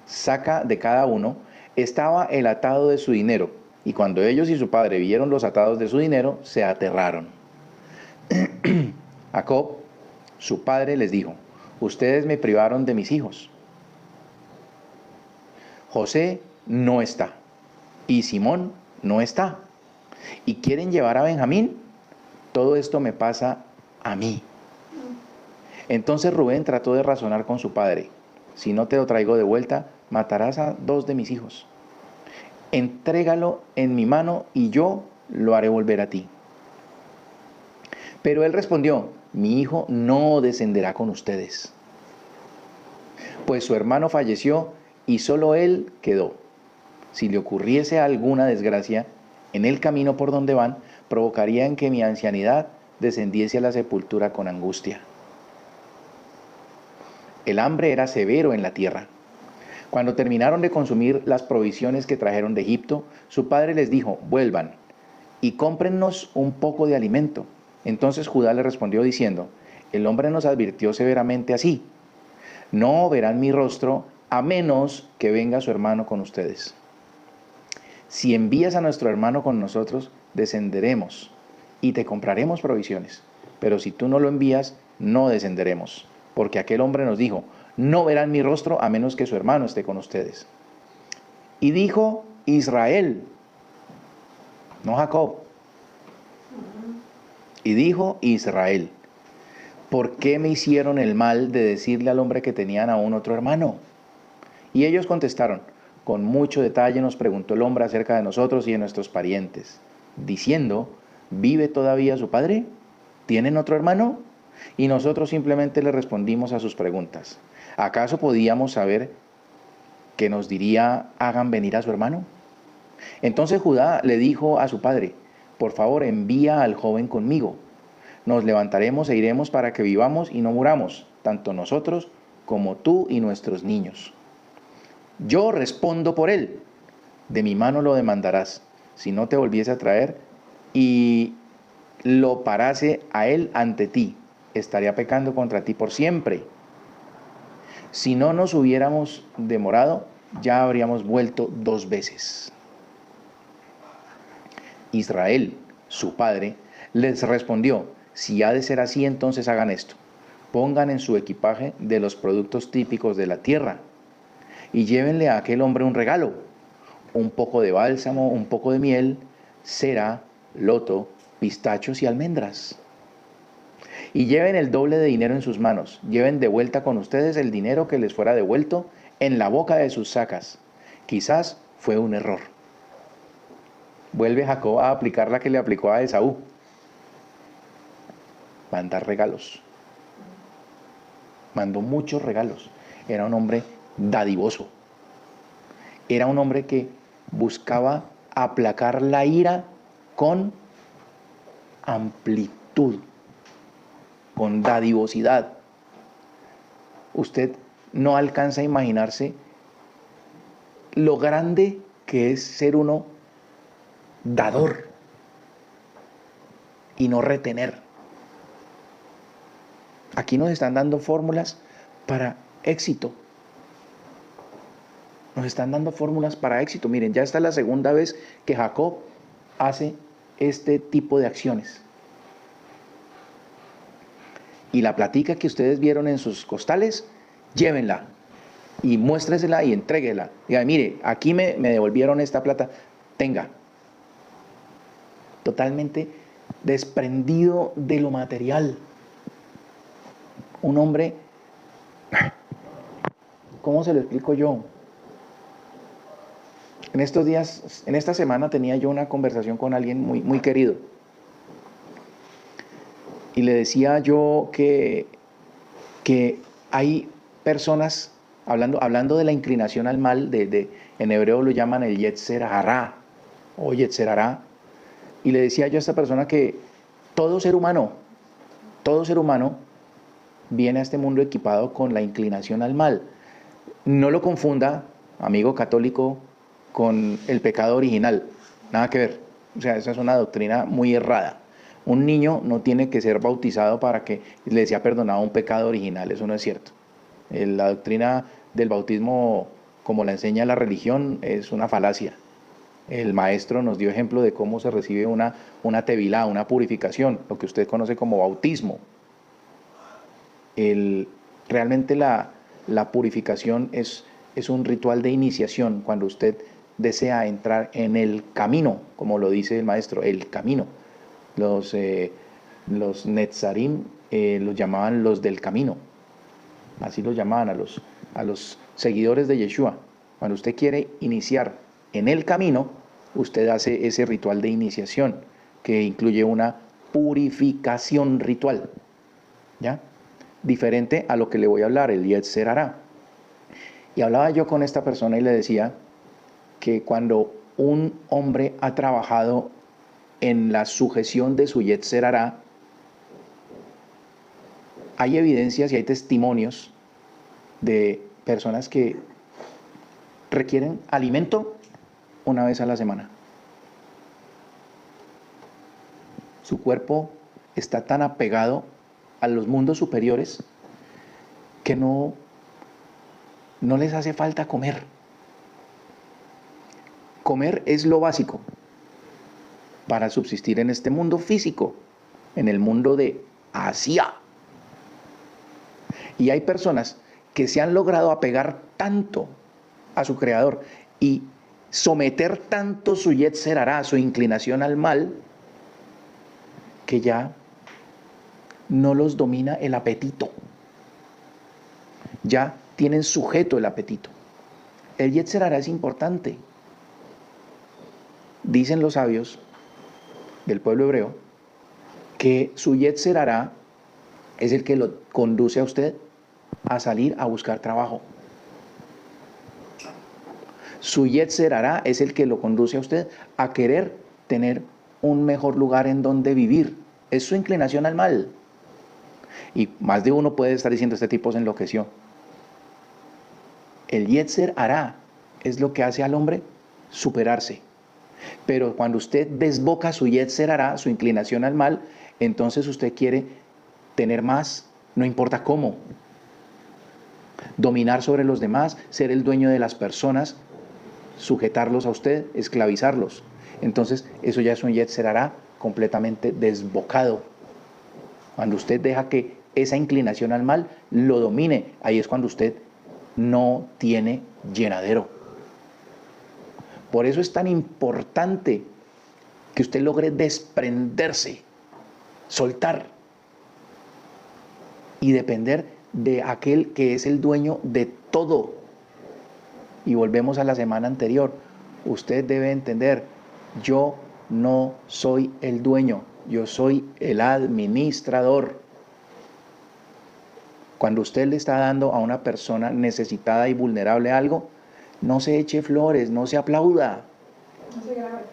saca de cada uno estaba el atado de su dinero, y cuando ellos y su padre vieron los atados de su dinero, se aterraron. Jacob, su padre, les dijo, ustedes me privaron de mis hijos. José no está, y Simón no está, y quieren llevar a Benjamín. Todo esto me pasa a mí. Entonces Rubén trató de razonar con su padre, si no te lo traigo de vuelta, matarás a 2 de mis hijos. Entrégalo en mi mano y yo lo haré volver a ti. Pero él respondió, mi hijo no descenderá con ustedes, pues su hermano falleció y solo él quedó. Si le ocurriese alguna desgracia en el camino por donde van, provocaría en que mi ancianidad descendiese a la sepultura con angustia. El hambre era severo en la tierra. Cuando terminaron de consumir las provisiones que trajeron de Egipto, su padre les dijo, vuelvan y cómprennos un poco de alimento. Entonces Judá le respondió diciendo, el hombre nos advirtió severamente así, no verán mi rostro a menos que venga su hermano con ustedes. Si envías a nuestro hermano con nosotros, descenderemos y te compraremos provisiones. Pero si tú no lo envías, no descenderemos. Porque aquel hombre nos dijo, no verán mi rostro a menos que su hermano esté con ustedes. Y dijo Israel, no Jacob. Y dijo Israel, ¿por qué me hicieron el mal de decirle al hombre que tenían aún otro hermano? Y ellos contestaron, con mucho detalle nos preguntó el hombre acerca de nosotros y de nuestros parientes, diciendo, ¿vive todavía su padre? ¿Tienen otro hermano? Y nosotros simplemente le respondimos a sus preguntas. ¿Acaso podíamos saber que nos diría, hagan venir a su hermano? Entonces Judá le dijo a su padre, por favor envía al joven conmigo. Nos levantaremos e iremos para que vivamos y no muramos, tanto nosotros como tú y nuestros niños. Yo respondo por él, de mi mano lo demandarás, si no te volviese a traer y lo parase a él ante ti, estaría pecando contra ti por siempre. Si no nos hubiéramos demorado, ya habríamos vuelto 2 veces. Israel, su padre, les respondió, si ha de ser así, entonces hagan esto. Pongan en su equipaje de los productos típicos de la tierra y llévenle a aquel hombre un regalo, un poco de bálsamo, un poco de miel, cera, loto, pistachos y almendras. Y lleven el doble de dinero en sus manos. Lleven de vuelta con ustedes el dinero que les fuera devuelto en la boca de sus sacas. Quizás fue un error. Vuelve Jacob a aplicar la que le aplicó a Esaú. Mandar regalos. Mandó muchos regalos. Era un hombre dadivoso. Era un hombre que buscaba aplacar la ira con amplitud, con dadivosidad. Usted no alcanza a imaginarse lo grande que es ser uno dador y no retener. Aquí nos están dando fórmulas para éxito. Nos están dando fórmulas para éxito. Miren, ya esta es la segunda vez que Jacob hace este tipo de acciones. Y la platica que ustedes vieron en sus costales, llévenla y muéstresela y entréguela. Diga, mire, aquí me devolvieron esta plata, tenga. Totalmente desprendido de lo material. Un hombre, ¿cómo se lo explico yo? En estos días, en esta semana tenía yo una conversación con alguien muy, muy querido. Y le decía yo que hay personas, hablando de la inclinación al mal, en hebreo lo llaman el Yetzer Hará, o Yetzer Hará. Y le decía yo a esta persona que todo ser humano viene a este mundo equipado con la inclinación al mal. No lo confunda, amigo católico, con el pecado original. Nada que ver. O sea, esa es una doctrina muy errada. Un niño no tiene que ser bautizado para que le sea perdonado un pecado original. Eso no es cierto. La doctrina del bautismo, como la enseña la religión, es una falacia. El maestro nos dio ejemplo de cómo se recibe una tevilá, una purificación, lo que usted conoce como bautismo. Realmente la purificación es un ritual de iniciación cuando usted desea entrar en el camino, como lo dice el maestro, el camino. Los Netzarim los llamaban los del camino, así los llamaban a los seguidores de Yeshua. Cuando usted quiere iniciar en el camino, usted hace ese ritual de iniciación que incluye una purificación ritual, ¿ya? Diferente a lo que le voy a hablar, el Yetzer Hará. Y hablaba yo con esta persona y le decía que cuando un hombre ha trabajado en la sujeción de su Yetzer Hará, hay evidencias y hay testimonios de personas que requieren alimento una vez a la semana. Su cuerpo está tan apegado a los mundos superiores que no les hace falta comer. Comer es lo básico para subsistir en este mundo físico, en el mundo de Asia. Y hay personas que se han logrado apegar tanto a su creador y someter tanto su Yetzer Hará, su inclinación al mal, que ya no los domina el apetito. Ya tienen sujeto el apetito. El Yetzer Hará es importante. Dicen los sabios del pueblo hebreo que su Yetzer Hará es el que lo conduce a usted a salir a buscar trabajo. Su Yetzer Hará es el que lo conduce a usted a querer tener un mejor lugar en donde vivir. Es su inclinación al mal. Y más de uno puede estar diciendo, este tipo se enloqueció. El Yetzer Hará es lo que hace al hombre superarse. Pero cuando usted desboca su Yetzer Hará, su inclinación al mal, entonces usted quiere tener más, no importa cómo. Dominar sobre los demás, ser el dueño de las personas, sujetarlos a usted, esclavizarlos. Entonces eso ya es un Yetzer Hará completamente desbocado. Cuando usted deja que esa inclinación al mal lo domine, ahí es cuando usted no tiene llenadero. Por eso es tan importante que usted logre desprenderse, soltar y depender de aquel que es el dueño de todo. Y volvemos a la semana anterior. Usted debe entender, yo no soy el dueño, yo soy el administrador. Cuando usted le está dando a una persona necesitada y vulnerable algo, no se eche flores, no se aplauda.
No se grabe.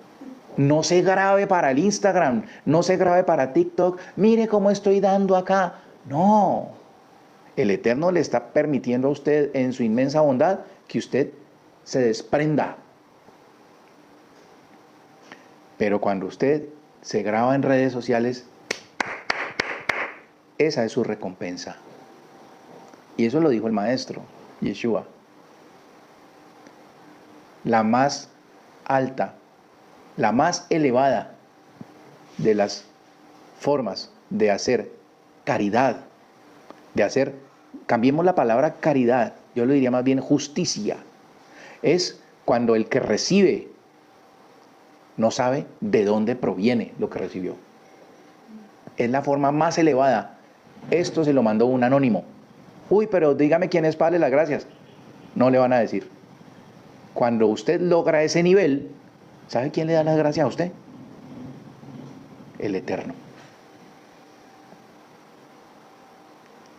No se grabe para el Instagram, no se grabe para TikTok. Mire cómo estoy dando acá. No. El Eterno le está permitiendo a usted, en su inmensa bondad, que usted se desprenda. Pero cuando usted se graba en redes sociales, esa es su recompensa. Y eso lo dijo el maestro, Yeshua. La más alta, la más elevada de las formas de hacer caridad, de hacer, cambiemos la palabra caridad, yo le diría más bien justicia, es cuando el que recibe no sabe de dónde proviene lo que recibió. Es la forma más elevada. Esto se lo mandó un anónimo. Uy, pero dígame quién es para darle las gracias. No le van a decir. Cuando usted logra ese nivel, ¿sabe quién le da las gracias a usted? El Eterno.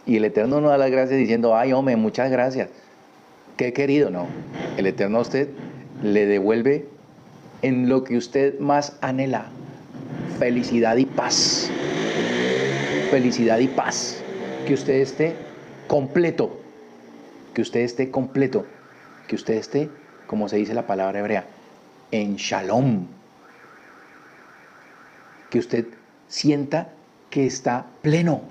Y el Eterno no da las gracias diciendo, ay, hombre, muchas gracias. Qué querido, no. El Eterno a usted le devuelve en lo que usted más anhela. Felicidad y paz. Felicidad y paz. Que usted esté completo. Que usted esté completo. Que usted esté, como se dice la palabra hebrea, en shalom. Que usted sienta que está pleno.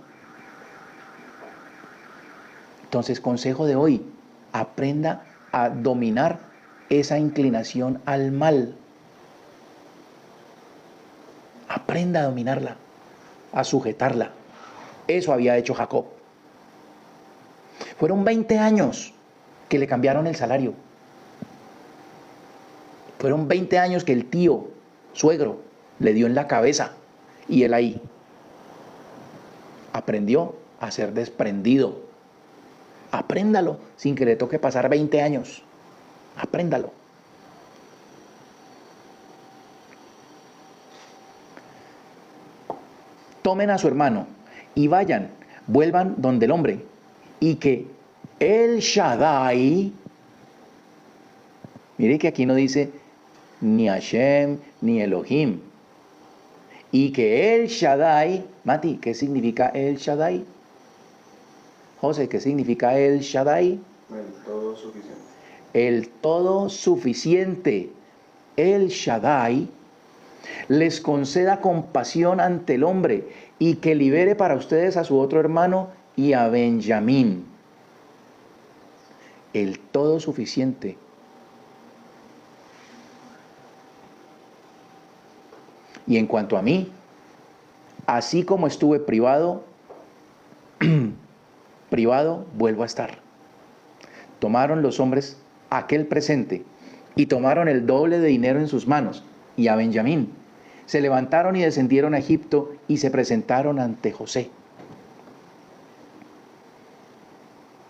Entonces, consejo de hoy, aprenda a dominar esa inclinación al mal. Aprenda a dominarla, a sujetarla. Eso había hecho Jacob. Fueron 20 años que le cambiaron el salario. Fueron 20 años que el tío, suegro, le dio en la cabeza. Y él ahí aprendió a ser desprendido. Apréndalo sin que le toque pasar 20 años. Apréndalo. Tomen a su hermano y vayan, vuelvan donde el hombre, y que El Shaddai, mire que aquí no dice ni Hashem ni Elohim, y que El Shaddai, Mati, ¿qué significa El Shaddai? José, ¿qué significa El Shaddai?
El todo suficiente.
El todo suficiente. El Shaddai les conceda compasión ante el hombre y que libere para ustedes a su otro hermano y a Benjamín. El todo suficiente. Y en cuanto a mí, así como estuve privado, vuelvo a estar. Tomaron los hombres aquel presente y tomaron el doble de dinero en sus manos y a Benjamín. Se levantaron y descendieron a Egipto y se presentaron ante José.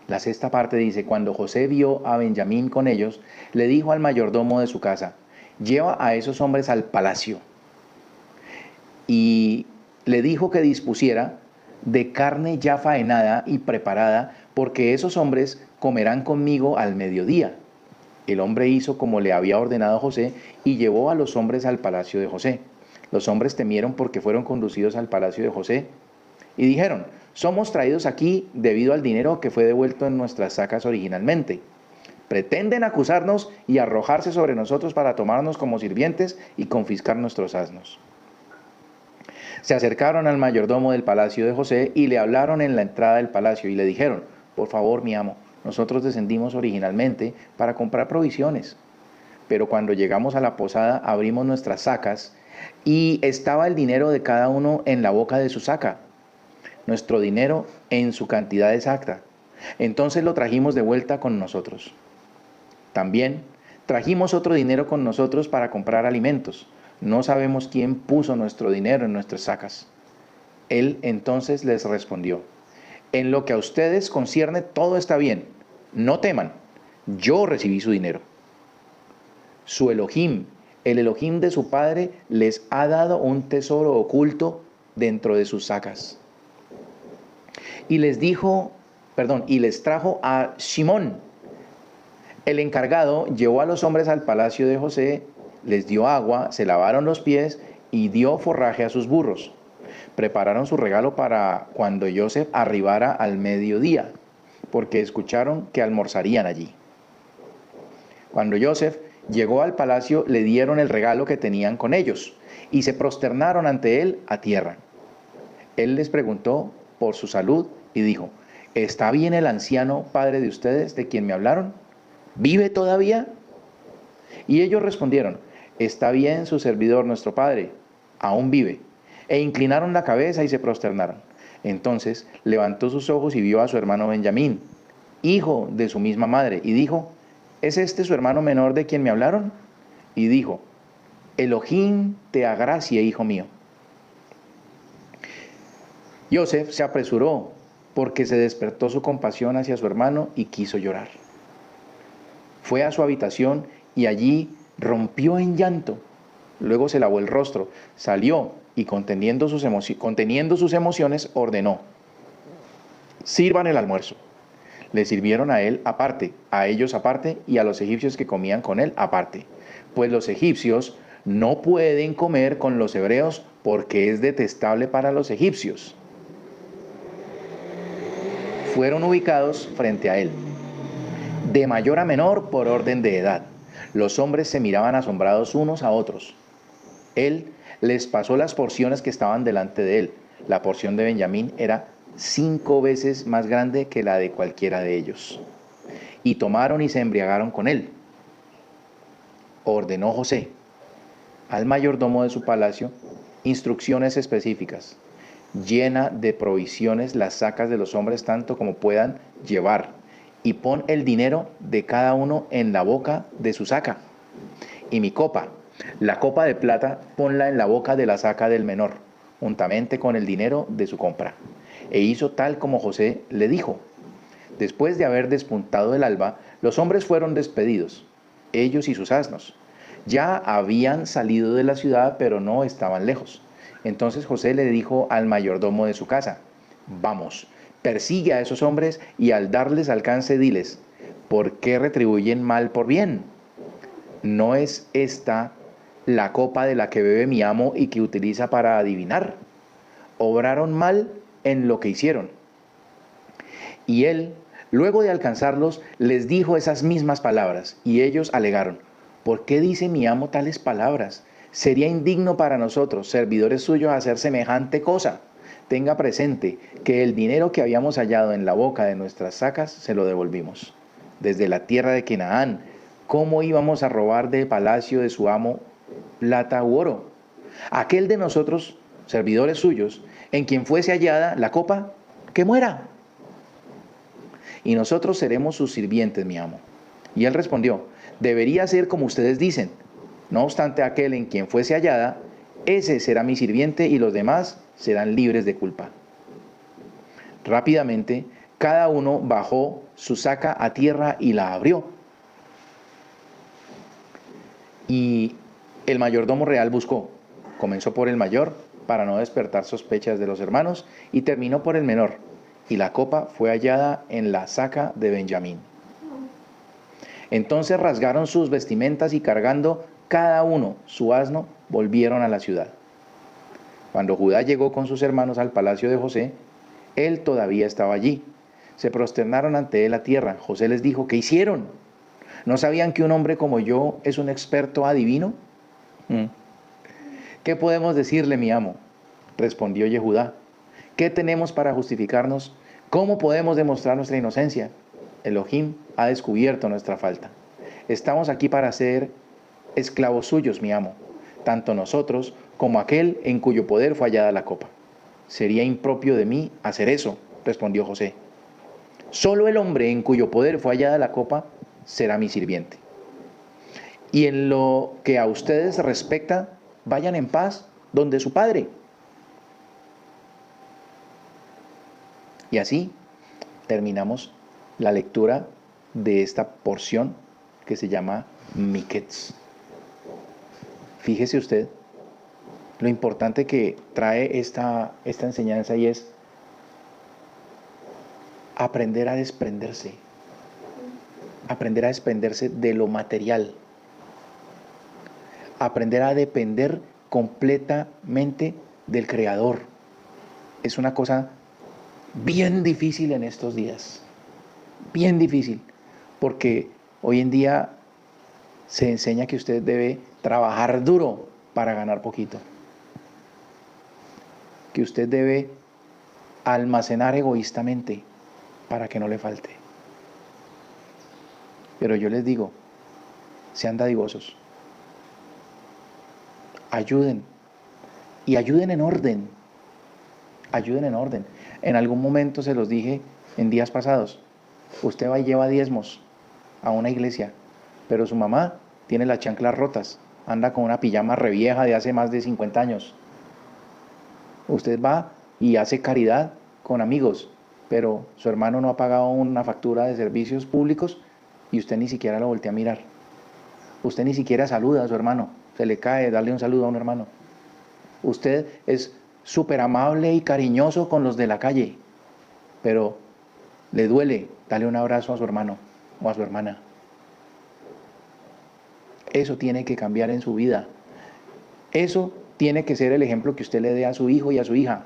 La sexta parte dice, cuando José vio a Benjamín con ellos, le dijo al mayordomo de su casa, lleva a esos hombres al palacio. Y le dijo que dispusiera de carne ya faenada y preparada, porque esos hombres comerán conmigo al mediodía. El hombre hizo como le había ordenado José y llevó a los hombres al palacio de José. Los hombres temieron porque fueron conducidos al palacio de José y dijeron, somos traídos aquí debido al dinero que fue devuelto en nuestras sacas originalmente. Pretenden acusarnos y arrojarse sobre nosotros para tomarnos como sirvientes y confiscar nuestros asnos. Se acercaron al mayordomo del palacio de José y le hablaron en la entrada del palacio y le dijeron, por favor, mi amo, nosotros descendimos originalmente para comprar provisiones. Pero cuando llegamos a la posada abrimos nuestras sacas y estaba el dinero de cada uno en la boca de su saca, nuestro dinero en su cantidad exacta. Entonces lo trajimos de vuelta con nosotros. También trajimos otro dinero con nosotros para comprar alimentos. No sabemos quién puso nuestro dinero en nuestras sacas. Él entonces les respondió, en lo que a ustedes concierne todo está bien, no teman, yo recibí su dinero. Su Elohim, el Elohim de su padre, les ha dado un tesoro oculto dentro de sus sacas. Y les trajo a Shimón. El encargado llevó a los hombres al palacio de José, les dio agua, se lavaron los pies y dio forraje a sus burros. Prepararon su regalo para cuando Joseph arribara al mediodía, porque escucharon que almorzarían allí. Cuando Joseph llegó al palacio, le dieron el regalo que tenían con ellos y se prosternaron ante él a tierra. Él les preguntó por su salud y dijo, ¿está bien el anciano padre de ustedes de quien me hablaron? ¿Vive todavía? Y ellos respondieron, está bien su servidor nuestro padre, aún vive. E inclinaron la cabeza y se prosternaron. Entonces levantó sus ojos y vio a su hermano Benjamín, hijo de su misma madre, y dijo, ¿es este su hermano menor de quien me hablaron? Y dijo, Elohim te agracie, hijo mío. Joseph se apresuró porque se despertó su compasión hacia su hermano y quiso llorar. Fue a su habitación y allí rompió en llanto. Luego se lavó el rostro, salió y conteniendo sus emociones ordenó, sirvan el almuerzo. Le sirvieron a él aparte, a ellos aparte y a los egipcios que comían con él aparte. Pues los egipcios no pueden comer con los hebreos porque es detestable para los egipcios. Fueron ubicados frente a él, de mayor a menor por orden de edad. Los hombres se miraban asombrados unos a otros. Él les pasó las porciones que estaban delante de él. La porción de Benjamín era 5 veces más grande que la de cualquiera de ellos. Y tomaron y se embriagaron con él. Ordenó José al mayordomo de su palacio instrucciones específicas. Llena de provisiones las sacas de los hombres tanto como puedan llevar, y pon el dinero de cada uno en la boca de su saca. Y mi copa, la copa de plata, ponla en la boca de la saca del menor, juntamente con el dinero de su compra. E hizo tal como José le dijo. Después de haber despuntado el alba, los hombres fueron despedidos, ellos y sus asnos. Ya habían salido de la ciudad, pero no estaban lejos. Entonces José le dijo al mayordomo de su casa, vamos, persigue a esos hombres y al darles alcance diles, ¿por qué retribuyen mal por bien? ¿No es esta la copa de la que bebe mi amo y que utiliza para adivinar? Obraron mal en lo que hicieron. Y él, luego de alcanzarlos, les dijo esas mismas palabras, y ellos alegaron, ¿por qué dice mi amo tales palabras? Sería indigno para nosotros, servidores suyos, hacer semejante cosa. Tenga presente que el dinero que habíamos hallado en la boca de nuestras sacas se lo devolvimos. Desde la tierra de Canaán, ¿cómo íbamos a robar del palacio de su amo plata u oro? Aquel de nosotros, servidores suyos, en quien fuese hallada la copa, que muera. Y nosotros seremos sus sirvientes, mi amo. Y él respondió, debería ser como ustedes dicen. No obstante, aquel en quien fuese hallada, ese será mi sirviente y los demás serán libres de culpa. Rápidamente Cada uno bajó su saca a tierra y la abrió. Y el mayordomo real buscó. Comenzó por el mayor, para no despertar sospechas de los hermanos, y terminó por el menor. Y la copa fue hallada en la saca de Benjamín. Entonces rasgaron sus vestimentas y cargando cada uno su asno, volvieron a la ciudad. Cuando Judá llegó con sus hermanos al palacio de José, él todavía estaba allí. Se prosternaron ante él a tierra. José les dijo: ¿qué hicieron? ¿No sabían que un hombre como yo es un experto adivino? ¿Qué podemos decirle, mi amo? Respondió Yehudá. ¿Qué tenemos para justificarnos? ¿Cómo podemos demostrar nuestra inocencia? Elohim ha descubierto nuestra falta. Estamos aquí para ser esclavos suyos, mi amo, tanto nosotros como aquel en cuyo poder fue hallada la copa. Sería impropio de mí hacer eso, respondió José. Solo el hombre en cuyo poder fue hallada la copa será mi sirviente. Y en lo que a ustedes respecta, vayan en paz donde su padre. Y así terminamos la lectura de esta porción que se llama Miketz. Fíjese usted lo importante que trae esta enseñanza, y es aprender a desprenderse de lo material, aprender a depender completamente del Creador. Es una cosa bien difícil en estos días, bien difícil, porque hoy en día se enseña que usted debe trabajar duro para ganar poquito, que usted debe almacenar egoístamente para que no le falte. Pero yo les digo, sean dadivosos, ayuden, y ayuden en orden, En algún momento se los dije en días pasados, usted va y lleva diezmos a una iglesia, pero su mamá tiene las chanclas rotas, anda con una pijama revieja de hace más de 50 años. Usted va y hace caridad con amigos, pero su hermano no ha pagado una factura de servicios públicos y usted ni siquiera lo voltea a mirar. Usted ni siquiera saluda a su hermano. Se le cae darle un saludo a un hermano. Usted es súper amable y cariñoso con los de la calle, pero le duele darle un abrazo a su hermano o a su hermana. Eso tiene que cambiar en su vida. Eso tiene que ser el ejemplo que usted le dé a su hijo y a su hija.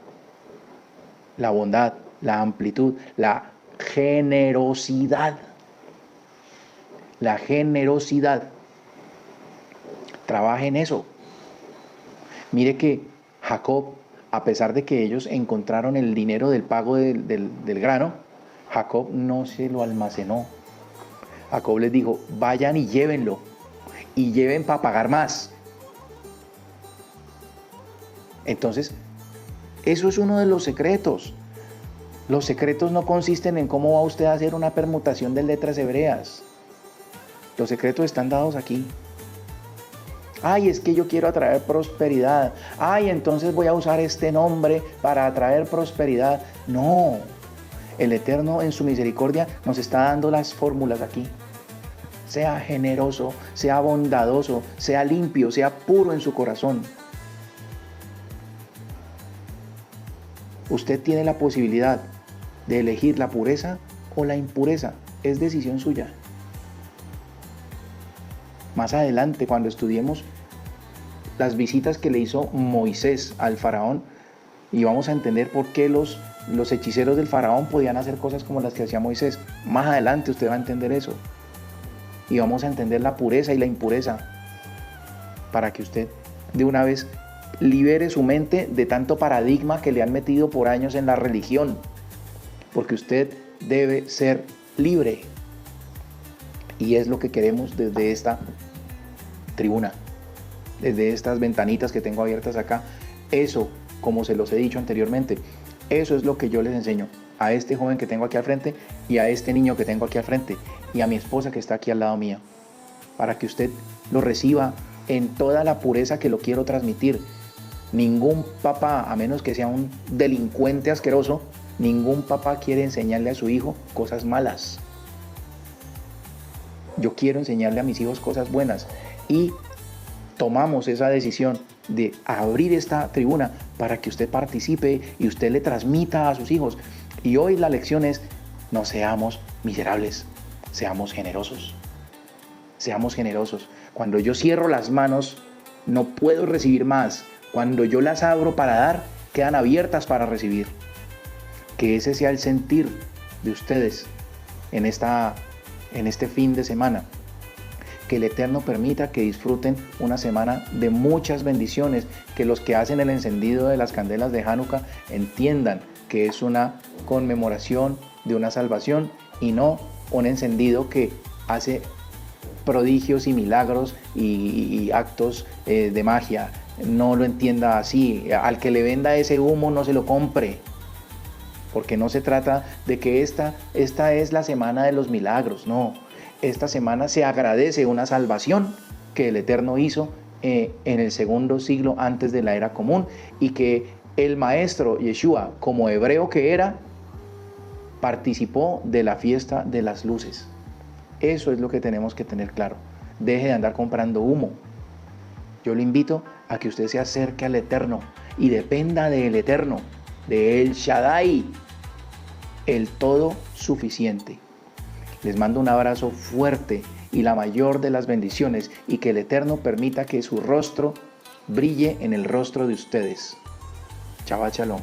La bondad, la amplitud, la generosidad. La generosidad. Trabaje en eso. Mire que Jacob, a pesar de que ellos encontraron el dinero del pago del grano, Jacob no se lo almacenó. Jacob les dijo: vayan y llévenlo. Y lleven para pagar más. Entonces, eso es uno de los secretos. Los secretos no consisten en cómo va usted a hacer una permutación de letras hebreas. Los secretos están dados aquí. Ay, es que yo quiero atraer prosperidad. Ay, entonces voy a usar este nombre para atraer prosperidad. No, el Eterno en su misericordia nos está dando las fórmulas aquí. Sea generoso, sea bondadoso, sea limpio, sea puro en su corazón. Usted tiene la posibilidad de elegir la pureza o la impureza. Es decisión suya. Más adelante, cuando estudiemos las visitas que le hizo Moisés al faraón, y vamos a entender por qué los hechiceros del faraón podían hacer cosas como las que hacía Moisés. Más adelante usted va a entender eso. Y vamos a entender la pureza y la impureza, para que usted de una vez libere su mente de tanto paradigma que le han metido por años en la religión, porque usted debe ser libre, y es lo que queremos desde esta tribuna, desde estas ventanitas que tengo abiertas acá. Eso, como se los he dicho anteriormente, eso es lo que yo les enseño a este joven que tengo aquí al frente, y a este niño que tengo aquí al frente, y a mi esposa que está aquí al lado mío, para que usted lo reciba en toda la pureza que lo quiero transmitir. Ningún papá, a menos que sea un delincuente asqueroso, Ningún papá quiere enseñarle a su hijo cosas malas. Yo quiero enseñarle a mis hijos cosas buenas. Y tomamos esa decisión de abrir esta tribuna para que usted participe y usted le transmita a sus hijos. Y hoy la lección es: no seamos miserables, seamos generosos. Seamos generosos. Cuando yo cierro las manos, no puedo recibir más. Cuando yo las abro para dar, quedan abiertas para recibir. Que ese sea el sentir de ustedes en este fin de semana. Que el Eterno permita que disfruten una semana de muchas bendiciones. Que los que hacen el encendido de las candelas de Hanukkah entiendan que es una conmemoración de una salvación y no un encendido que hace prodigios y milagros y actos de magia. No lo entienda así. Al que le venda ese humo, no se lo compre. Porque no se trata de que esta es la semana de los milagros. No, esta semana se agradece una salvación que el Eterno hizo en el segundo siglo antes de la era común, y que el maestro Yeshua, como hebreo que era, participó de la fiesta de las luces. Eso es lo que tenemos que tener claro. Deje de andar comprando humo. Yo le invito a que usted se acerque al Eterno y dependa del Eterno, de El Shaddai, el todo suficiente. Les mando un abrazo fuerte y la mayor de las bendiciones, y que el Eterno permita que su rostro brille en el rostro de ustedes. Shabbat Shalom.